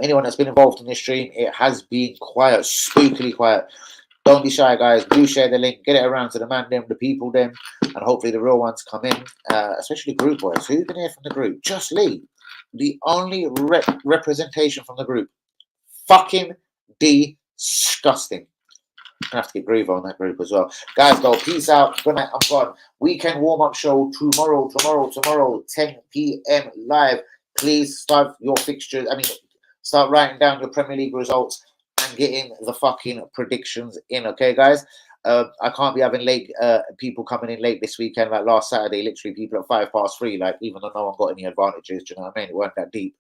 S1: Anyone that's been involved in this stream, it has been quiet, spookily quiet. Don't be shy, guys. Do share the link. Get it around to the man, them, the people, them, and hopefully the real ones come in, especially the group boys. Who's been here from the group? Just Lee. The only representation from the group. Fucking disgusting. I'm gonna have to get Groove on that group as well. Guys, go. Peace out. Good night. I'm gone. Weekend warm-up show tomorrow, 10 p.m. live. Please start your fixtures. Start writing down your Premier League results and getting the fucking predictions in, okay, guys? I can't be having late people coming in late this weekend, like last Saturday. Literally, people at 3:05, like even though no one got any advantages. Do you know what I mean? It weren't that deep.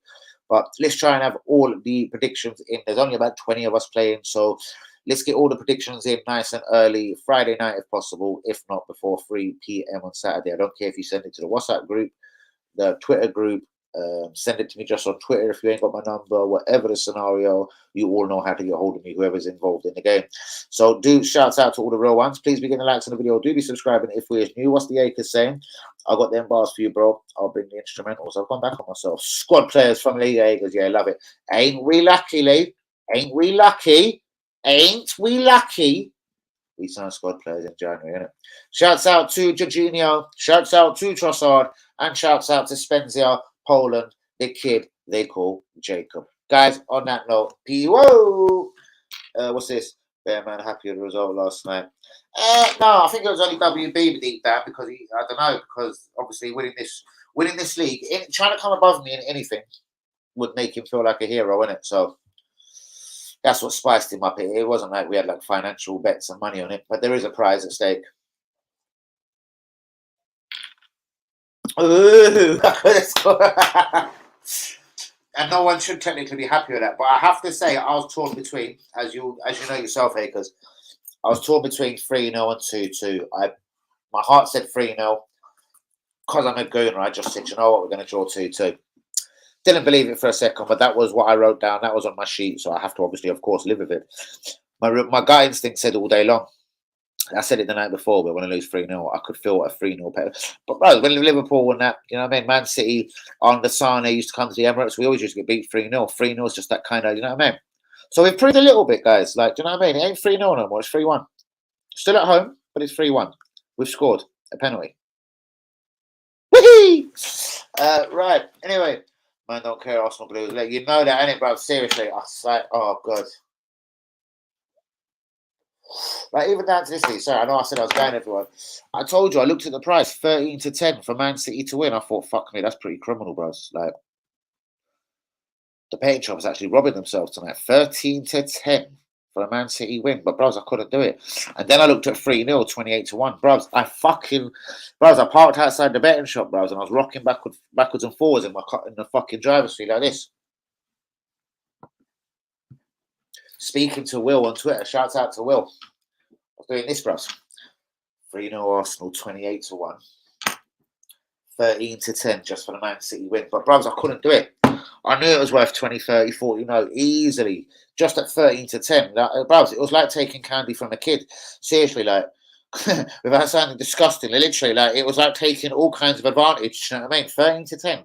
S1: But let's try and have all the predictions in. There's only about 20 of us playing, so let's get all the predictions in nice and early, Friday night if possible, if not before 3 p.m. on Saturday. I don't care if you send it to the WhatsApp group, the Twitter group, send it to me just on Twitter if you ain't got my number, whatever the scenario, you all know how to get hold of me, whoever's involved in the game. So do shouts out to all the real ones. Please be getting the likes on the video. Do be subscribing if we're new. What's the Acres saying? I got them bars for you, bro. I'll bring the instrumentals. I've gone back on myself. Squad players from Lee Acres. Yeah, love it. Ain't we lucky, Lee? Ain't we lucky? Ain't we lucky? We signed squad players in January, innit? Shouts out to Jorginho. Shouts out to Trossard. And shouts out to Spenzia, Poland, the kid they call Jacob. Guys, on that note, whoa! What's this? Bear man happy with the result last night. No, I think it was only WB deep down because I don't know, because obviously winning this league, trying to come above me in anything would make him feel like a hero, innit? So that's what spiced him up. It wasn't like we had like financial bets and money on it, but there is a prize at stake. Ooh, and no one should technically be happy with that. But I have to say, I was torn between, as you know yourself, Acres, I was torn between 3-0 and 2-2. My heart said 3-0 because I'm a gooner. I just said, you know what, we're going to draw 2-2. Didn't believe it for a second, but that was what I wrote down. That was on my sheet, so I have to obviously, of course, live with it. My gut instinct said all day long. I said it the night before, but when I lose 3-0, I could feel a 3-0 pair. But bro, when Liverpool won that, you know what I mean? Man City on the Sane used to come to the Emirates. We always used to get beat 3-0. 3-0 is just that kind of, you know what I mean? So we've proved a little bit, guys. Like, do you know what I mean? It ain't 3-0 no more. It's 3-1. Still at home, but it's 3-1. We've scored a penalty. Whee! Right. Anyway, man, don't care, Arsenal Blues. Like, you know that, innit, bro? Seriously. I was like, oh, God. Like, even down to this thing, sorry, I know I said I was going everyone. I told you, I looked at the price, 13-10 for Man City to win. I thought, fuck me, that's pretty criminal, bros. Like, the betting shop is actually robbing themselves tonight. 13-10 for a Man City win. But, bros, I couldn't do it. And then I looked at 3-0, 28-1. Bros, I parked outside the betting shop, bros, and I was rocking backwards and forwards in the fucking driver's seat like this. Speaking to Will on Twitter, shouts out to Will. I was doing this, bros. 3-0 Arsenal, 28-1. 13-10 just for the Man City win. But, bros, I couldn't do it. I knew it was worth 20, 30, 40, easily. Just at 13-10. Bros, it was like taking candy from a kid. Seriously, like, without sounding disgusting, literally, like, it was like taking all kinds of advantage. You know what I mean? 13-10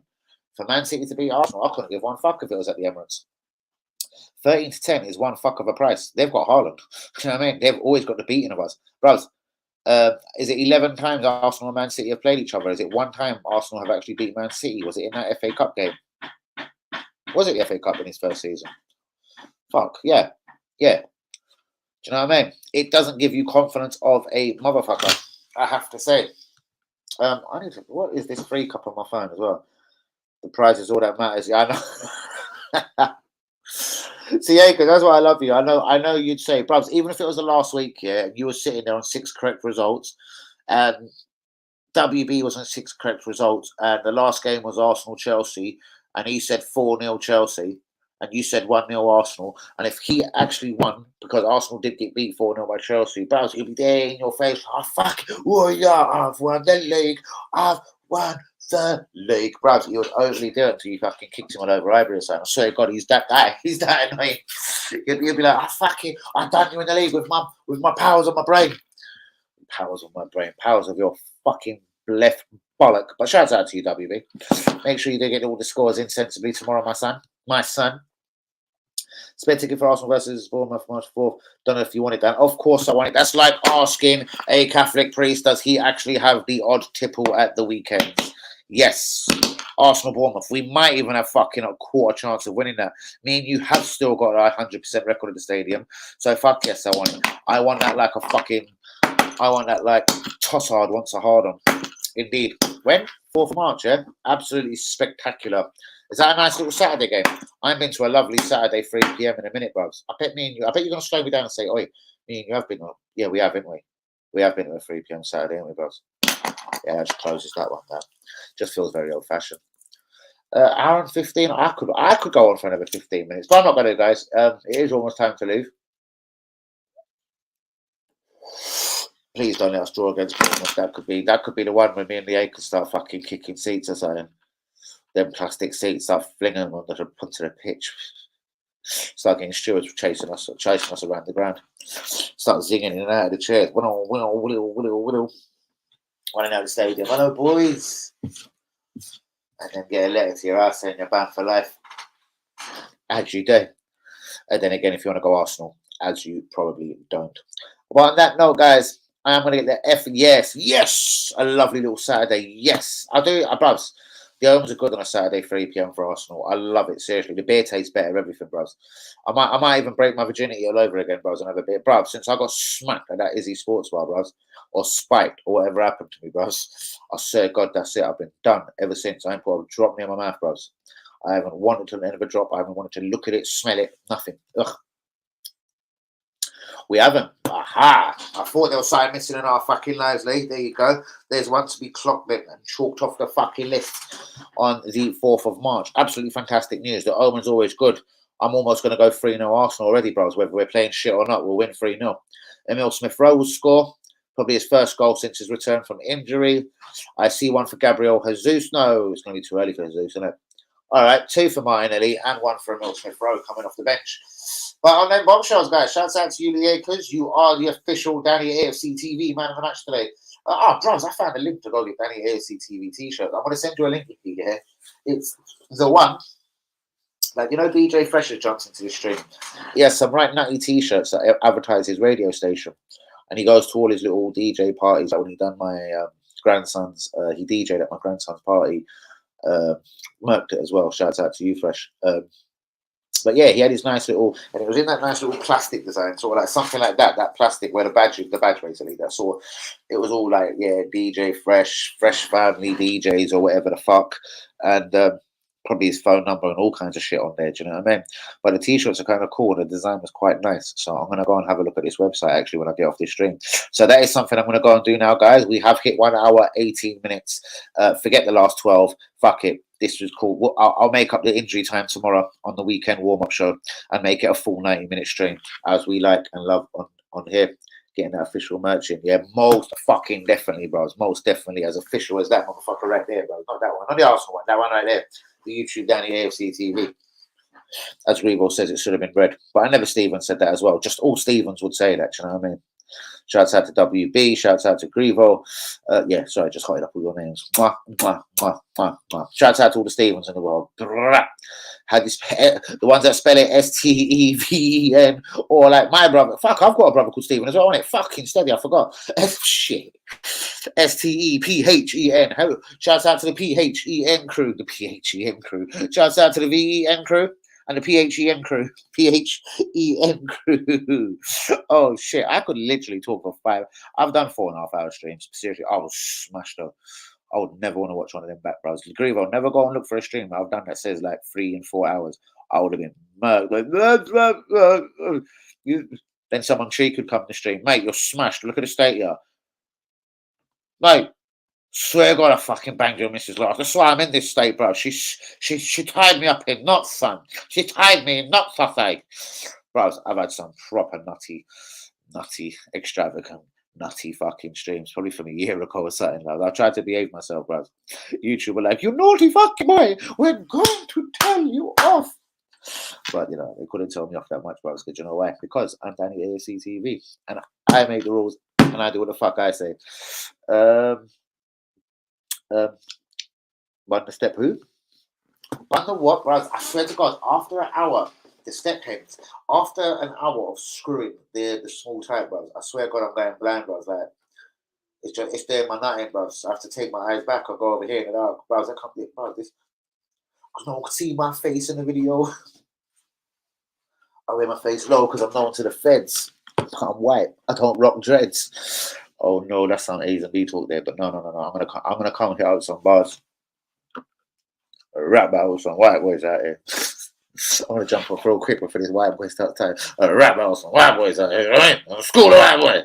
S1: for Man City to beat Arsenal. I couldn't give one fuck if it was at the Emirates. 13-10 is one fuck of a price. They've got Haaland. You know what I mean? They've always got the beating of us. Bros, is it 11 times Arsenal and Man City have played each other? Is it one time Arsenal have actually beat Man City? Was it in that FA Cup game? Was it the FA Cup in his first season? Fuck, yeah. Yeah. Do you know what I mean? It doesn't give you confidence of a motherfucker, I have to say. What is this free cup on my phone as well? The prize is all that matters. Yeah, I know. See, yeah, because that's why I love you. I know you'd say, bros, even if it was the last week, yeah, and you were sitting there on 6 correct results, and WB was on 6 correct results, and the last game was Arsenal-Chelsea, and he said 4-0 Chelsea, and you said 1-0 Arsenal, and if he actually won, because Arsenal did get beat 4-0 by Chelsea, bros, he'll be there in your face, oh, fuck, oh, yeah, I've won the league, won the league. Bruv, he would overly do it until you fucking kicked him all over Ivory or something. I swear to God, he's that guy. He's that annoying. You'd be like, I done you in the league with my powers on my brain. Powers on my brain. Powers of your fucking left bollock. But shout out to you, WB. Make sure you do get all the scores in sensibly tomorrow, my son. My son. Spare ticket for Arsenal versus Bournemouth March 4th. Don't know if you want it, Dan. Of course I want it. That's like asking a Catholic priest, does he actually have the odd tipple at the weekend? Yes. Arsenal Bournemouth. We might even have fucking a quarter chance of winning that. Me and you have still got a 100% record at the stadium. So fuck yes, I want it. I want that like Tossard wants a hard on. Indeed. When? 4th of March, yeah? Absolutely spectacular. Is that a nice little Saturday game? I'm into a lovely Saturday 3 p.m. in a minute, bros. I bet you're going to slow me down and say, oi, me and you have been on. Yeah, we have, haven't we? We have been to a 3 p.m. Saturday, haven't we, bros? Yeah, that just closes that one down. Just feels very old-fashioned. Hour and 15. I could go on for another 15 minutes, but I'm not going to, guys. It is almost time to leave. Please don't let us draw against Bournemouth. That could be the one where me and the Acres start fucking kicking seats or something. Them plastic seats, start flinging them onto the pitch. Start getting stewards chasing us around the ground. Start zinging in and out of the chairs. Running out of the stadium. Hello, boys. And then get a letter to your ass saying you're banned for life. As you do. And then again, if you want to go Arsenal, as you probably don't. But on that note, guys, I am going to get the F. Yes. A lovely little Saturday. Yes. I do. Bros. The homes are good on a Saturday, 3 p.m. for Arsenal. I love it, seriously. The beer tastes better, everything, bros. I might even break my virginity all over again, bros, and have a beer. Bros, since I got smacked at that Izzy Sports Bar, bros, or spiked, or whatever happened to me, bros, I swear to God, that's it. I've been done ever since. I ain't put a drop near my mouth, bros. I haven't wanted to end of a drop. I haven't wanted to look at it, smell it, nothing. Ugh. We haven't. Aha! I thought there was something missing in our fucking lives, Lee. There you go. There's one to be clocked in and chalked off the fucking list on the 4th of March. Absolutely fantastic news. The omen's always good. I'm almost going to go 3-0 Arsenal already, bros. Whether we're playing shit or not, we'll win 3-0. Emil Smith-Rowe will score. Probably his first goal since his return from injury. I see one for Gabriel Jesus. No, it's going to be too early for Jesus, isn't it? All right, 2 for Martinelli and 1 for Emil Smith-Rowe coming off the bench. But on them bombshells, guys, shouts out to you, the Acres. You are the official Danny AFC TV man of the match today. Bros, I found a link to go get Danny AFC TV t-shirt. I'm going to send you a link if you get it. It's the one. Like, you know, DJ Fresh has jumped into the stream. He has some right nutty t-shirts that advertise his radio station. And he goes to all his little DJ parties. Like when he done my grandson's, he DJ'd at my grandson's party. Murked it as well. Shouts out to you, Fresh. But yeah, he had his nice little, and it was in that nice little plastic design, sort of like something like that plastic where the badge basically. That sort of, it was all like, yeah, DJ Fresh Family DJs or whatever the fuck, and probably his phone number and all kinds of shit on there. Do you know what I mean? But the t-shirts are kind of cool. The design was quite nice. So I'm going to go and have a look at this website actually when I get off this stream. So that is something I'm going to go and do now, guys. We have hit 1 hour, 18 minutes. Forget the last 12. Fuck it. This was cool. I'll make up the injury time tomorrow on the weekend warm-up show and make it a full 90-minute stream as we like and love on here. Getting that official merch in. Yeah, most fucking definitely, bros. Most definitely as official as that motherfucker right there, bro. Not that one. Not the Arsenal one. That one right there. The YouTube Danny AFC TV. As Revo says, it should have been red. But I never Stevens said that as well. Just all Stevens would say that, you know what I mean? Shouts out to WB. Shouts out to Grevo. Yeah, sorry, just hotted up all your names. Mwah, mwah, mwah, mwah, mwah. Shouts out to all the Stevens in the world. How do you spell the ones that spell it Steven, or like my brother? Fuck, I've got a brother called Stephen as well, on it. Fucking steady, I forgot. Shit. STEPHEN. Shouts out to the PHEN crew. The PHEN crew. Shouts out to the VEN crew. And the PHEN crew. PHEN crew. Oh, shit. I could literally talk for 5. I've done 4.5 hour streams. Seriously, I was smashed up. I would never want to watch one of them back, bros. Grieve, I'll never go and look for a stream I've done that says like 3 and 4 hours. I would have been murked. Like, then someone cheek could come in the stream. Mate, you're smashed. Look at the state here. Mate, swear to God, I fucking banged your missus last. That's why I'm in this state, bro. She tied me up in knots, son. She tied me in knots, I say. Bros, I've had some proper nutty, extravagant, nutty fucking streams, probably from a year ago or something like that. I tried to behave myself, bro. YouTube were like, you naughty fucking boy, we're going to tell you off. But, you know, they couldn't tell me off that much, bro, because you know why? Because I'm Danny AFC TV, and I make the rules, and I do what the fuck I say. But the step who? But the what, bro? I swear to God, after an hour, the step heads, after an hour of screwing the small type, bros, I swear to God, I'm going blind, bros. Like, it's there in my nutting, bros. I have to take my eyes back or go over here and out, bros. I can't be, bro, this, because no one can see my face in the video. I wear my face low because I'm known to the feds. I'm white. I don't rock dreads. Oh no, that's some A's and B talk there. But no. I'm gonna come here with some bars. A rap battle with some white boys out here. I'm gonna jump off real quick before this white boy starts time. A rap battle with some white boys out here. Right? School of white boy.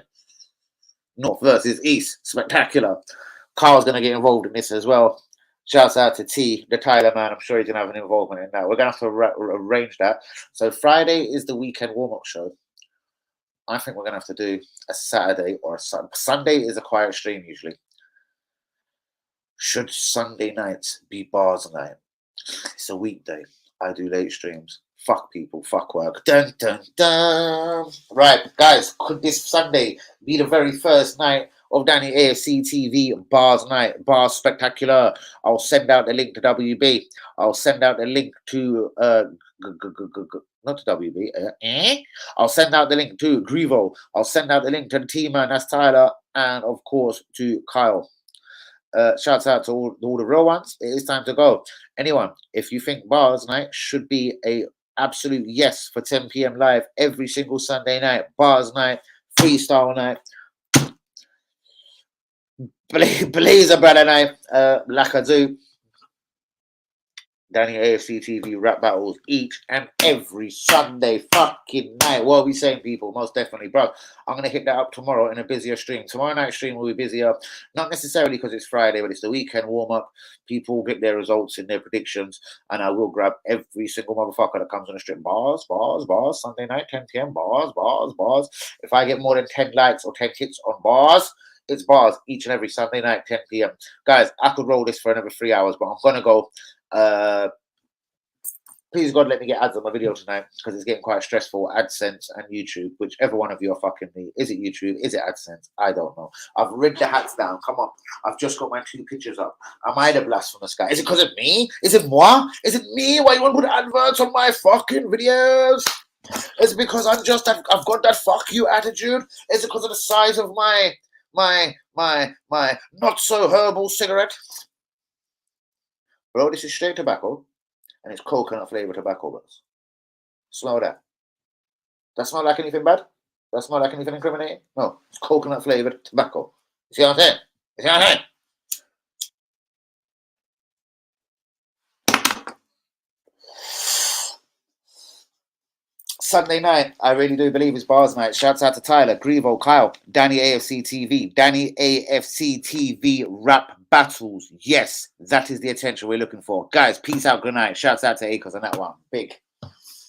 S1: North versus East. Spectacular. Carl's gonna get involved in this as well. Shouts out to T, the Tyler man. I'm sure he's going to have an involvement in that. We're going to have to arrange that. So Friday is the weekend warm-up show. I think we're going to have to do a Saturday or a Sunday is a quiet stream usually. Should Sunday nights be bars night? It's a weekday. I do late streams. Fuck people, fuck work. Dun, dun, dun. Right, guys, could this Sunday be the very first night of Danny AFC TV Bars Night, Bars Spectacular? I'll send out the link to WB. I'll send out the link to not to WB. I'll send out the link to Grievo. I'll send out the link to the T-Man, that's Tyler, and of course to Kyle. Shouts out to all the real ones. It is time to go. Anyone, if you think Bars Night should be a absolute yes for 10 p.m. live every single Sunday night, Bars Night, Freestyle Night, Blazer Brother Night, like I do, Danny AFC TV rap battles each and every Sunday fucking night. What are we saying, people? Most definitely, bro. I'm going to hit that up tomorrow in a busier stream. Tomorrow night stream will be busier. Not necessarily because it's Friday, but it's the weekend warm-up. People get their results in their predictions, and I will grab every single motherfucker that comes on the stream. Bars, Sunday night, 10 p.m. Bars. If I get more than 10 likes or 10 hits on bars, it's bars each and every Sunday night, 10 p.m. Guys, I could roll this for another 3 hours, but I'm going to go. Please God, let me get ads on my video tonight because it's getting quite stressful. AdSense and YouTube, whichever one of you are fucking me. Is it YouTube? Is it AdSense? I don't know. I've read the hats down. Come on. I've just got my 2 pictures up. Am I the blasphemous guy? Is it because of me? Is it moi? Is it me? Why you want to put adverts on my fucking videos? Is it because I've got that fuck you attitude? Is it because of the size of my not so herbal cigarette? Bro, this is straight tobacco, and it's coconut flavored tobacco, bros. Smell that. That smell like anything bad? That smell like anything incriminating? No, it's coconut flavored tobacco. You see what I'm saying? You see what I'm saying? Sunday night, I really do believe it's bars night. Shouts out to Tyler, Grievo, Kyle, Danny AFC TV, Danny AFC TV rap battles. Yes, that is the attention we're looking for. Guys, peace out, good night. Shouts out to Acres on that one. Big.